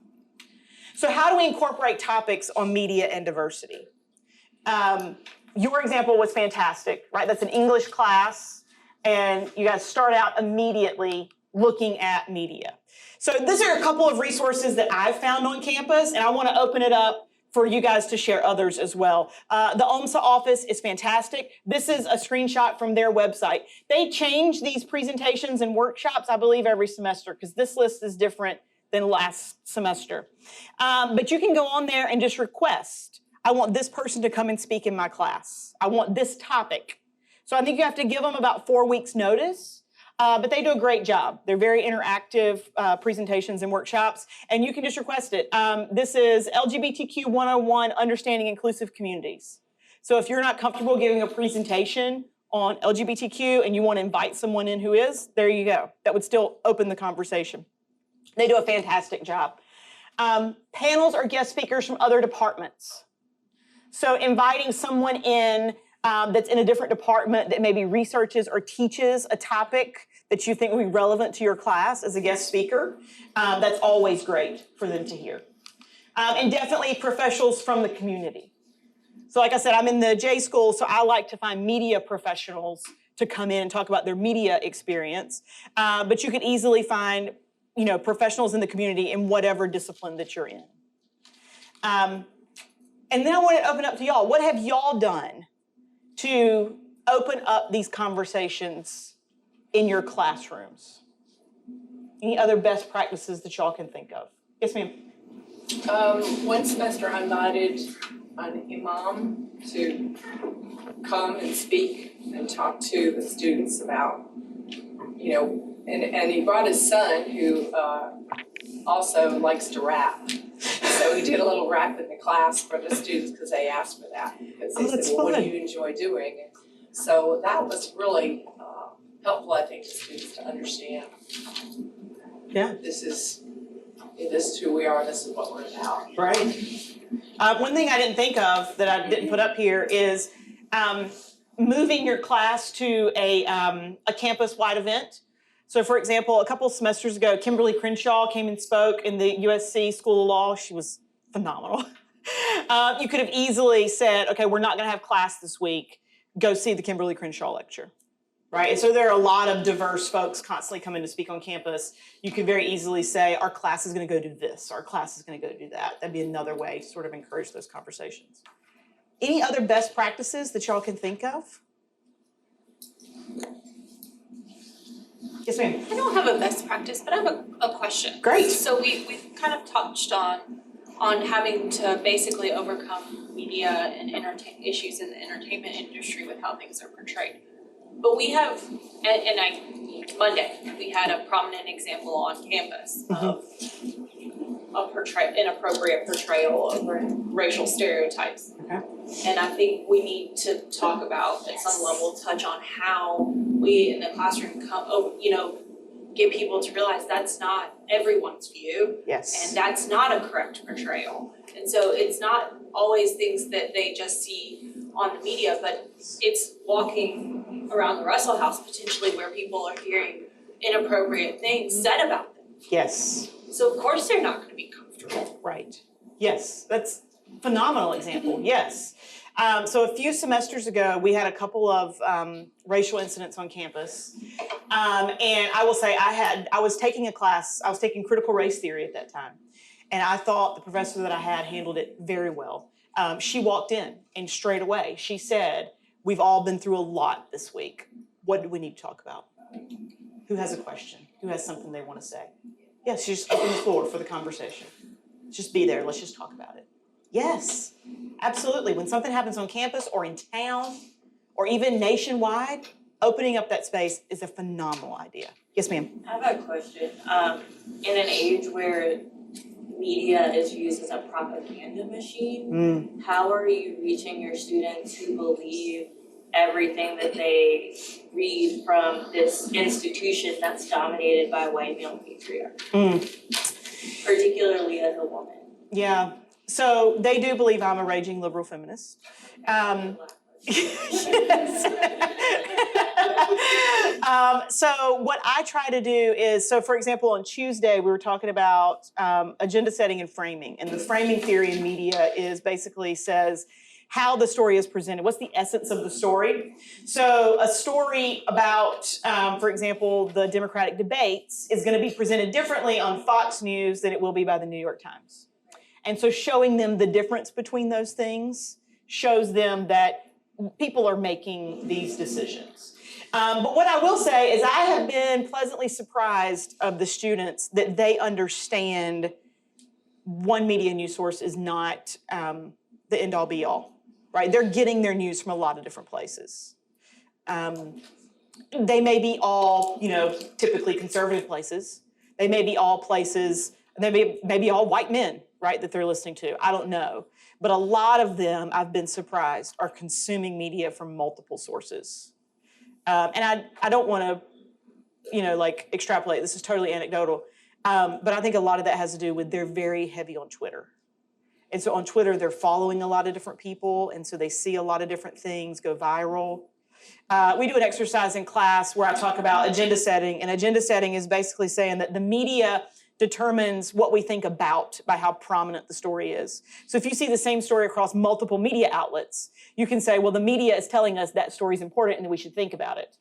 So how do we incorporate topics on media and diversity? Your example was fantastic, right? That's an English class, and you guys start out immediately looking at media. So these are a couple of resources that I've found on campus, and I want to open it up for you guys to share others as well. The OMSA office is fantastic. This is a screenshot from their website. They change these presentations and workshops, I believe, every semester, because this list is different than last semester. But you can go on there and just request. I want this person to come and speak in my class. I want this topic. So I think you have to give them about 4 weeks notice, but they do a great job. They're very interactive presentations and workshops, and you can just request it. This is LGBTQ 101, Understanding Inclusive Communities. So if you're not comfortable giving a presentation on LGBTQ and you want to invite someone in who is, there you go. That would still open the conversation. They do a fantastic job. Panels or guest speakers from other departments. So inviting someone in that's in a different department that maybe researches or teaches a topic that you think will be relevant to your class as a guest speaker, that's always great for them to hear. And definitely professionals from the community. So like I said, I'm in the J school, so I like to find media professionals to come in and talk about their media experience. But you could easily find, professionals in the community in whatever discipline that you're in. And then I want to open up to y'all. What have y'all done to open up these conversations in your classrooms? Any other best practices that y'all can think of? Yes, ma'am. One semester I invited an imam to come and speak and talk to the students about, and he brought his son who also likes to rap. So we did a little rap in the class for the students because they asked for that. Because they said, well, what do you enjoy doing? And so that was really helpful, I think, to students to understand. Yeah. This is who we are, this is what we're about. Right. One thing I didn't think of that I didn't put up here is moving your class to a campus-wide event. So for example, a couple of semesters ago, Kimberly Crenshaw came and spoke in the USC School of Law. She was phenomenal. You could have easily said, okay, we're not gonna have class this week. Go see the Kimberly Crenshaw lecture, right? And so there are a lot of diverse folks constantly coming to speak on campus. You could very easily say, our class is gonna go do this, our class is gonna go do that. That'd be another way to sort of encourage those conversations. Any other best practices that y'all can think of? Yes, ma'am. I don't have a best practice, but I have a question. Great. So we've kind of touched on having to basically overcome media and issues in the entertainment industry with how things are portrayed. But we have, Monday, we had a prominent example on campus of inappropriate portrayal of racial stereotypes. Okay. And I think we need to talk about, at some level, touch on how we in the classroom get people to realize that's not everyone's view. Yes. And that's not a correct portrayal. And so it's not always things that they just see on the media, but it's walking around the Russell House potentially where people are hearing inappropriate things said about them. Yes. So of course they're not gonna be comfortable. Right. Yes, that's a phenomenal example, yes. So a few semesters ago, we had a couple of racial incidents on campus. And I will say I was taking a class, I was taking critical race theory at that time. And I thought the professor that I had handled it very well. She walked in and straight away, she said, we've all been through a lot this week. What do we need to talk about? Who has a question? Who has something they want to say? Yes, you just open the floor for the conversation. Just be there, let's just talk about it. Yes, absolutely. When something happens on campus or in town or even nationwide, opening up that space is a phenomenal idea. Yes, ma'am. I have a question. In an age where media is used as a propaganda machine, how are you reaching your students who believe everything that they read from this institution that's dominated by white male patriarchy, particularly as a woman? Yeah, so they do believe I'm a raging liberal feminist. So what I try to do is, so for example, on Tuesday, we were talking about agenda setting and framing. And the framing theory in media is basically says how the story is presented. What's the essence of the story? So a story about, for example, the Democratic debates is going to be presented differently on Fox News than it will be by the New York Times. And so showing them the difference between those things shows them that people are making these decisions. But what I will say is I have been pleasantly surprised of the students that they understand one media news source is not the end all be all, right? They're getting their news from a lot of different places. They may be all, typically conservative places. They may be all places, they may be all white men, right, that they're listening to. I don't know. But a lot of them, I've been surprised, are consuming media from multiple sources. And I don't want to, extrapolate. This is totally anecdotal. But I think a lot of that has to do with they're very heavy on Twitter. And so on Twitter, they're following a lot of different people. And so they see a lot of different things go viral. We do an exercise in class where I talk about agenda setting. And agenda setting is basically saying that the media determines what we think about by how prominent the story is. So if you see the same story across multiple media outlets, you can say, well, the media is telling us that story is important and we should think about it.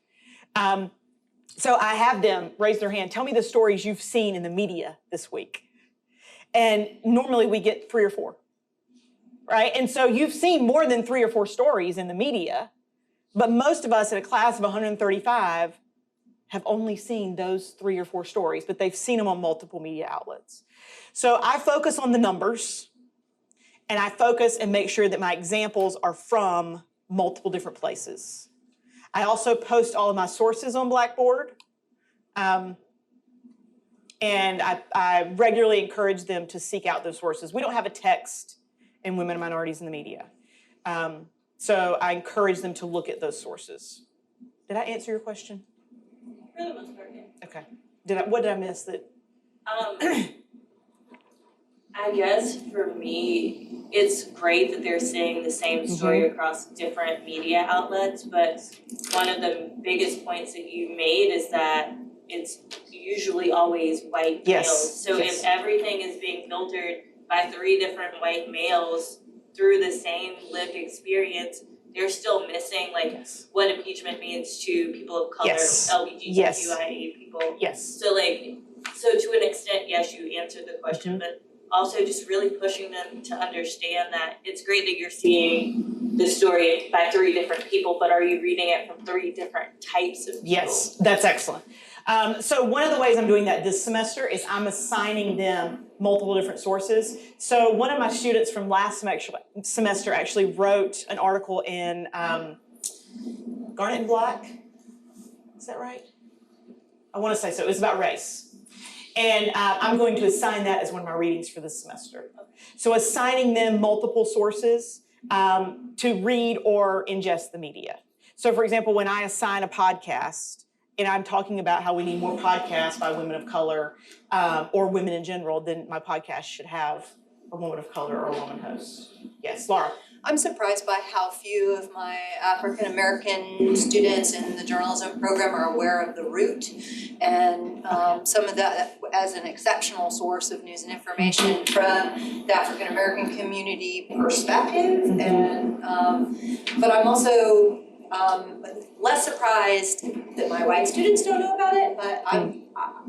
So I have them raise their hand. Tell me the stories you've seen in the media this week. And normally we get 3 or 4, right? And so you've seen more than 3 or 4 stories in the media, but most of us in a class of 135 have only seen those 3 or 4 stories, but they've seen them on multiple media outlets. So I focus on the numbers, and I focus and make sure that my examples are from multiple different places. I also post all of my sources on Blackboard, and I regularly encourage them to seek out those sources. We don't have a text in Women and Minorities in the Media, so I encourage them to look at those sources. Did I answer your question? For the most part, yeah. Okay. What did I miss that? I guess for me, it's great that they're saying the same story across different media outlets, but one of the biggest points that you made is that it's usually always white males. So if everything is being filtered by 3 different white males through the same lived experience, they're still missing what impeachment means to people of color, LGBTQIA people. So to an extent, yes, you answered the question, but also just really pushing them to understand that it's great that you're seeing the story by 3 different people, but are you reading it from 3 different types of people? Yes, that's excellent. So one of the ways I'm doing that this semester is I'm assigning them multiple different sources. So one of my students from last semester actually wrote an article in Garnet and Black. Is that right? I want to say so. It was about race. And I'm going to assign that as one of my readings for this semester. So assigning them multiple sources to read or ingest the media. So for example, when I assign a podcast, and I'm talking about how we need more podcasts by women of color or women in general, then my podcast should have a woman of color or a woman host. Yes, Laura. I'm surprised by how few of my African American students in the journalism program are aware of the Root, and some of that as an exceptional source of news and information from the African American community perspective. And but I'm also less surprised that my white students don't know about it, but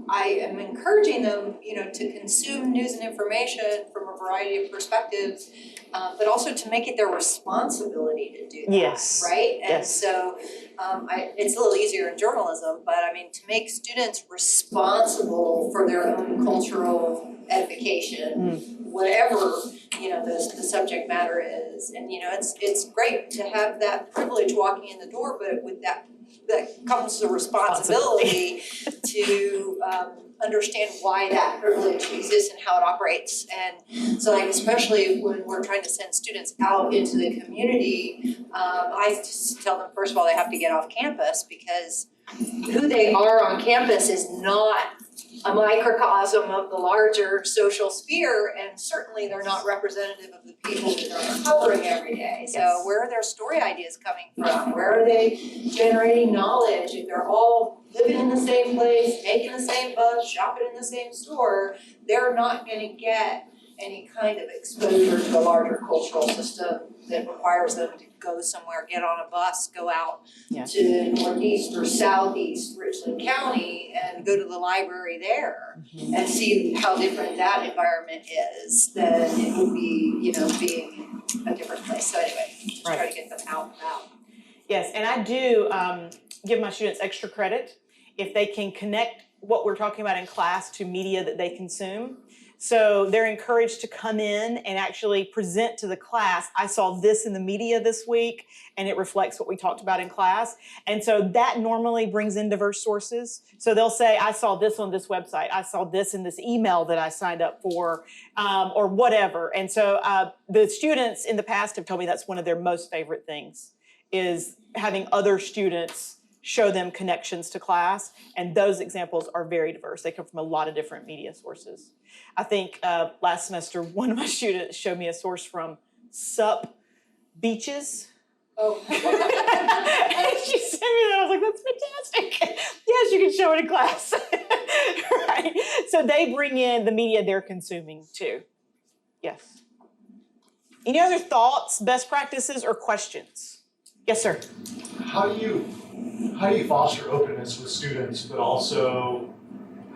I am encouraging them, to consume news and information from a variety of perspectives, but also to make it their responsibility to do that, right? And so it's a little easier in journalism, but to make students responsible for their own cultural edification, whatever the subject matter is, and it's great to have that privilege walking in the door, but with that comes the responsibility to understand why that privilege exists and how it operates. And so especially when we're trying to send students out into the community, I just tell them, first of all, they have to get off campus, because who they are on campus is not a microcosm of the larger social sphere, and certainly they're not representative of the people that they're covering every day. So where are their story ideas coming from? Where are they generating knowledge? If they're all living in the same place, taking the same bus, shopping in the same store, they're not going to get any kind of exposure to a larger cultural system that requires them to go somewhere, get on a bus, go out to northeast or southeast Richland County and go to the library there and see how different that environment is than it would be, being a different place. So anyway, just try to get them out and about. Yes, and I do give my students extra credit if they can connect what we're talking about in class to media that they consume. So they're encouraged to come in and actually present to the class, I saw this in the media this week, and it reflects what we talked about in class. And so that normally brings in diverse sources. So they'll say, I saw this on this website, I saw this in this email that I signed up for, or whatever. And so the students in the past have told me that's one of their most favorite things, is having other students show them connections to class. And those examples are very diverse. They come from a lot of different media sources. I think last semester, one of my students showed me a source from Sup Beaches. Oh. And she sent me that. I was like, that's fantastic. Yes, you can show it in class. Right. So they bring in the media they're consuming too. Yes. Any other thoughts, best practices, or questions? Yes, sir. How do you foster openness with students, but also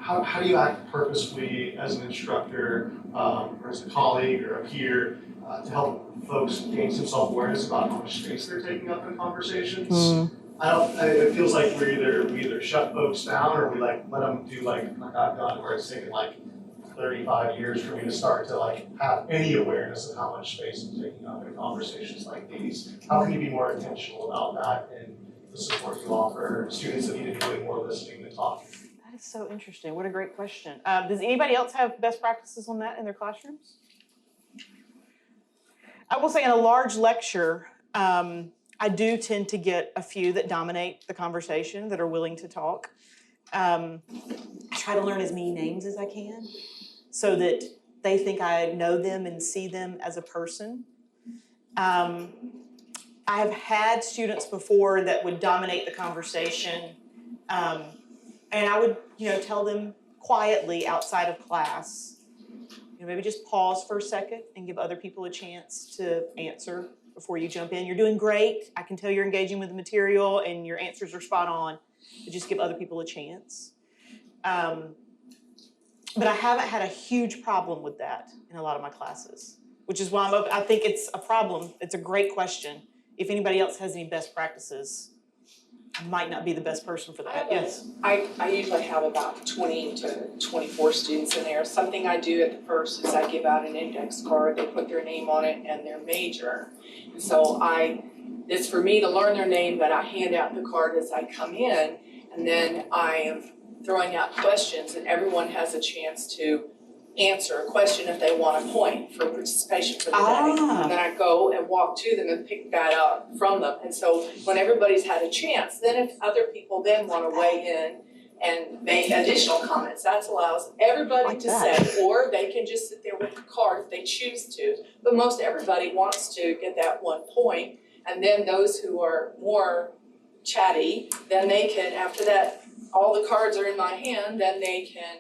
how do you act purposefully as an instructor or as a colleague or a peer to help folks gain some self-awareness about how much space they're taking up in conversations? It feels like we either shut folks down or we let them do like I've done, where it's taken 35 years for me to start to have any awareness of how much space I'm taking up in conversations like these. How can you be more intentional about that and the support you offer students that need to be doing more listening than talking? That is so interesting. What a great question. Does anybody else have best practices on that in their classrooms? I will say in a large lecture, I do tend to get a few that dominate the conversation, that are willing to talk. I try to learn as many names as I can so that they think I know them and see them as a person. I have had students before that would dominate the conversation, and I would, tell them quietly outside of class, maybe just pause for a second and give other people a chance to answer before you jump in. You're doing great. I can tell you're engaging with the material and your answers are spot on, but just give other people a chance. But I haven't had a huge problem with that in a lot of my classes, which is why I think it's a problem. It's a great question. If anybody else has any best practices, I might not be the best person for that. Yes. I usually have about 20 to 24 students in there. Something I do at the first is I give out an index card. They put their name on it and their major. And so it's for me to learn their name, but I hand out the card as I come in, and then I am throwing out questions, and everyone has a chance to answer a question if they want a point for participation for the day. And then I go and walk to them and pick that up from them. And so when everybody's had a chance, then if other people then want to weigh in and make additional comments, that allows everybody to say, or they can just sit there with the card if they choose to. But most everybody wants to get that one point. And then those who are more chatty, then they can, after that, all the cards are in my hand, then they can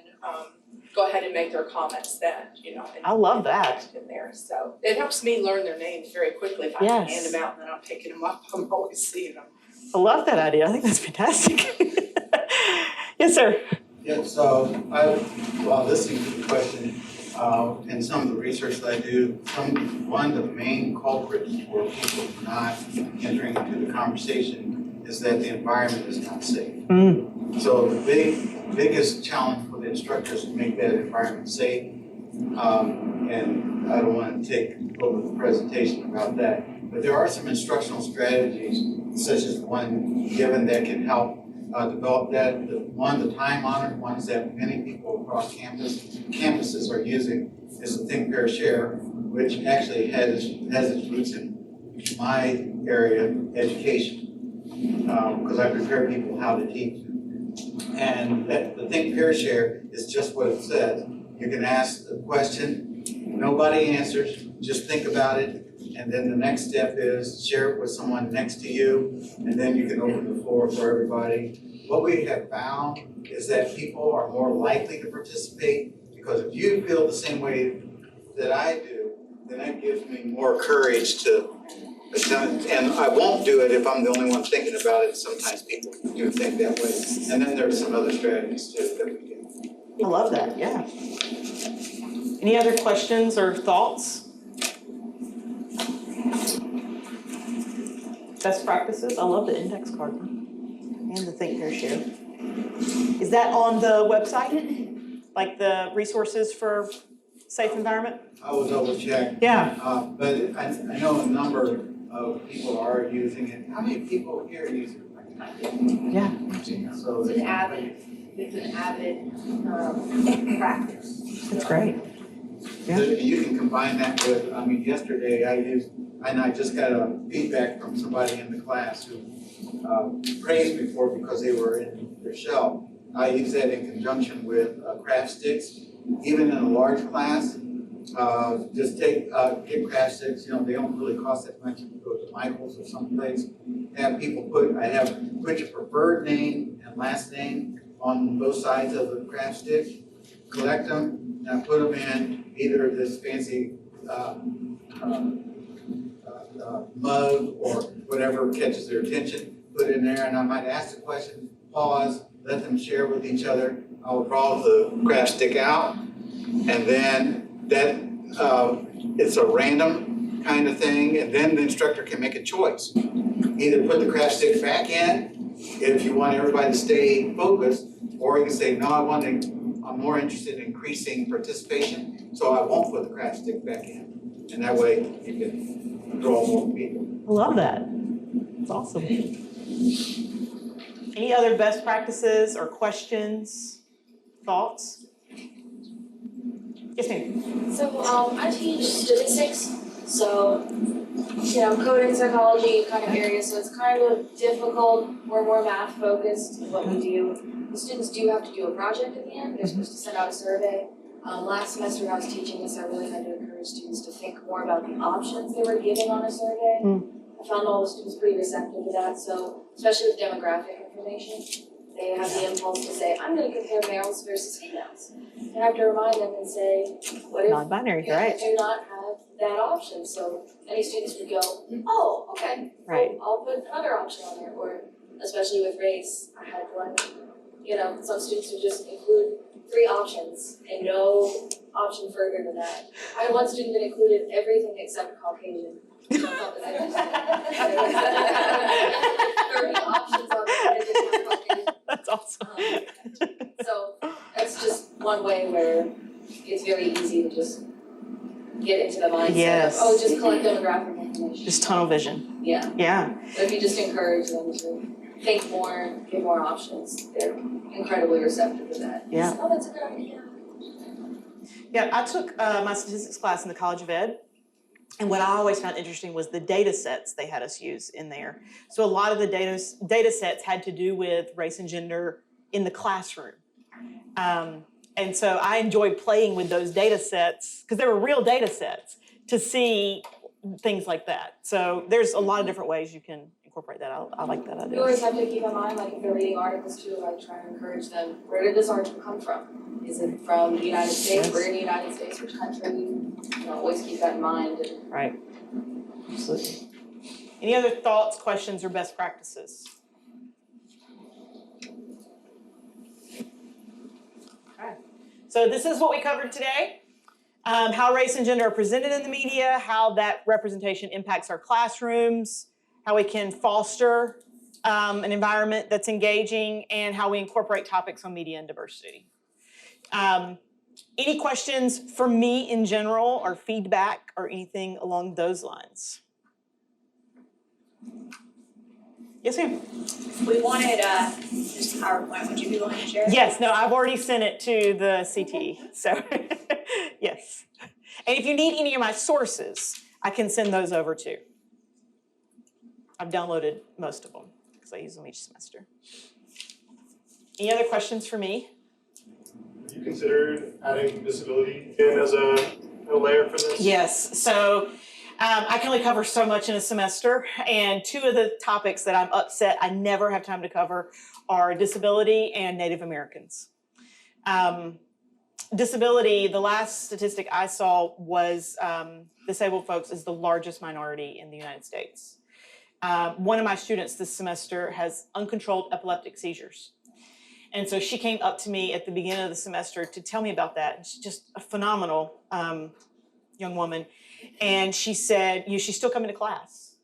go ahead and make their comments then, and I love that. in there. So it helps me learn their names very quickly. If I can hand them out and then I'm picking them up, I'm always seeing them. I love that idea. I think that's fantastic. Yes, sir. Yeah, so while listening to the question and some of the research that I do, one of the main culprits for people not entering into the conversation is that the environment is not safe. So the biggest challenge for the instructors to make that environment safe, and I don't want to take over the presentation about that, but there are some instructional strategies, such as one given that can help develop that. The time-honored ones that many people across campuses are using is the Think, Pair, Share, which actually has its roots in my area, education, because I prepare people how to teach. And the Think, Pair, Share is just what it says. You can ask a question, nobody answers, just think about it, and then the next step is share it with someone next to you, and then you can open the floor for everybody. What we have found is that people are more likely to participate, because if you feel the same way that I do, then that gives me more courage to attempt, and I won't do it if I'm the only one thinking about it. Sometimes people do think that way. And then there's some other strategies too that we do. I love that, yeah. Any other questions or thoughts? Best practices? I love the index card and the Think, Pair, Share. Is that on the website? Like the resources for safe environment? I will double check. Yeah. But I know a number of people are using it. How many people here use it? Yeah. So It's an avid practice. That's great. So you can combine that with, I mean, yesterday I just got a feedback from somebody in the class who praised me for it because they were in their shell. I use that in conjunction with craft sticks, even in a large class. Just get craft sticks, you know, they don't really cost that much. You can go to Michael's or someplace. Have people put your preferred name and last name on both sides of the craft stick, collect them, and I put them in either this fancy mug or whatever catches their attention, put it in there, and I might ask the question, pause, let them share with each other. I will draw the craft stick out, and then that it's a random kind of thing, and then the instructor can make a choice. Either put the craft stick back in if you want everybody to stay focused, or you can say, no, I'm more interested in increasing participation, so I won't put the craft stick back in. And that way you can draw more people. I love that. It's awesome. Any other best practices or questions, thoughts? Yes, ma'am. So I teach statistics, so coding, psychology kind of area, so it's kind of difficult. We're more math focused in what we do. The students do have to do a project at the end. They're supposed to send out a survey. Last semester when I was teaching this, I really had to encourage students to think more about the options they were giving on a survey. I found all the students pretty receptive to that, so especially with demographic information, they have the impulse to say, I'm going to compare males versus females. And I have to remind them and say, what if Non-binary, you right? do not have that option? So many students would go, oh, okay, Right. well, I'll put another option on there. Or especially with race, I had one, some students would just include 3 options and no option further than that. I had one student that included everything except Caucasian. So I thought that was interesting. 30 options on there, and just Caucasian. That's awesome. So that's just one way where it's very easy to just get into the mindset Yes. of, just collect demographic information. Just tunnel vision. Yeah, Yeah. but if you just encourage them to think more, give more options, they're incredibly receptive to that. Yeah. Oh, that's a good idea. Yeah, I took my statistics class in the College of Ed. And what I always found interesting was the data sets they had us use in there. So a lot of the data sets had to do with race and gender in the classroom. And so I enjoyed playing with those data sets because they were real data sets to see things like that. So there's a lot of different ways you can incorporate that. I like that idea. You always have to keep in mind, like if they're reading articles too, I try to encourage them, where did this article come from? Is it from the United States? Where in the United States? Which country? Always keep that in mind. Right. Absolutely. Any other thoughts, questions, or best practices? Okay. So this is what we covered today. How race and gender are presented in the media, how that representation impacts our classrooms, how we can foster an environment that's engaging, and how we incorporate topics on media and diversity. Any questions for me in general, or feedback, or anything along those lines? Yes, ma'am. We wanted just PowerPoint. Would you be willing to share it? Yes, no, I've already sent it to the CT, so yes. And if you need any of my sources, I can send those over too. I've downloaded most of them because I use them each semester. Any other questions for me? Have you considered adding disability in as a layer for this? Yes, so I can only cover so much in a semester, and 2 of the topics that I'm upset I never have time to cover are disability and Native Americans. Disability, the last statistic I saw was disabled folks is the largest minority in the United States. One of my students this semester has uncontrolled epileptic seizures. And so she came up to me at the beginning of the semester to tell me about that. She's just a phenomenal young woman. And she said, she's still coming to class,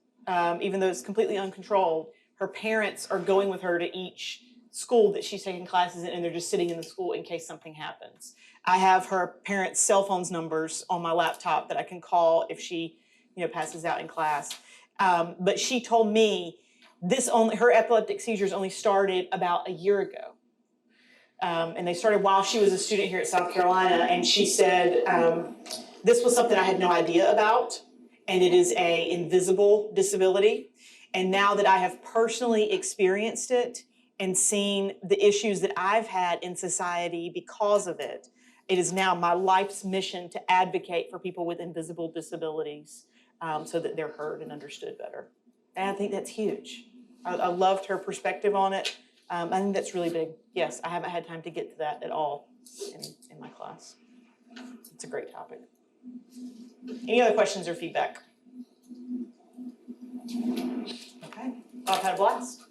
even though it's completely uncontrolled. Her parents are going with her to each school that she's taking classes in, and they're just sitting in the school in case something happens. I have her parents' cell phones numbers on my laptop that I can call if she, passes out in class. But she told me her epileptic seizures only started about a year ago. And they started while she was a student here at South Carolina, and she said, this was something I had no idea about, and it is an invisible disability. And now that I have personally experienced it and seen the issues that I've had in society because of it, it is now my life's mission to advocate for people with invisible disabilities so that they're heard and understood better. And I think that's huge. I loved her perspective on it. I think that's really big. Yes, I haven't had time to get to that at all in my class. It's a great topic. Any other questions or feedback? Okay, I've had a blast.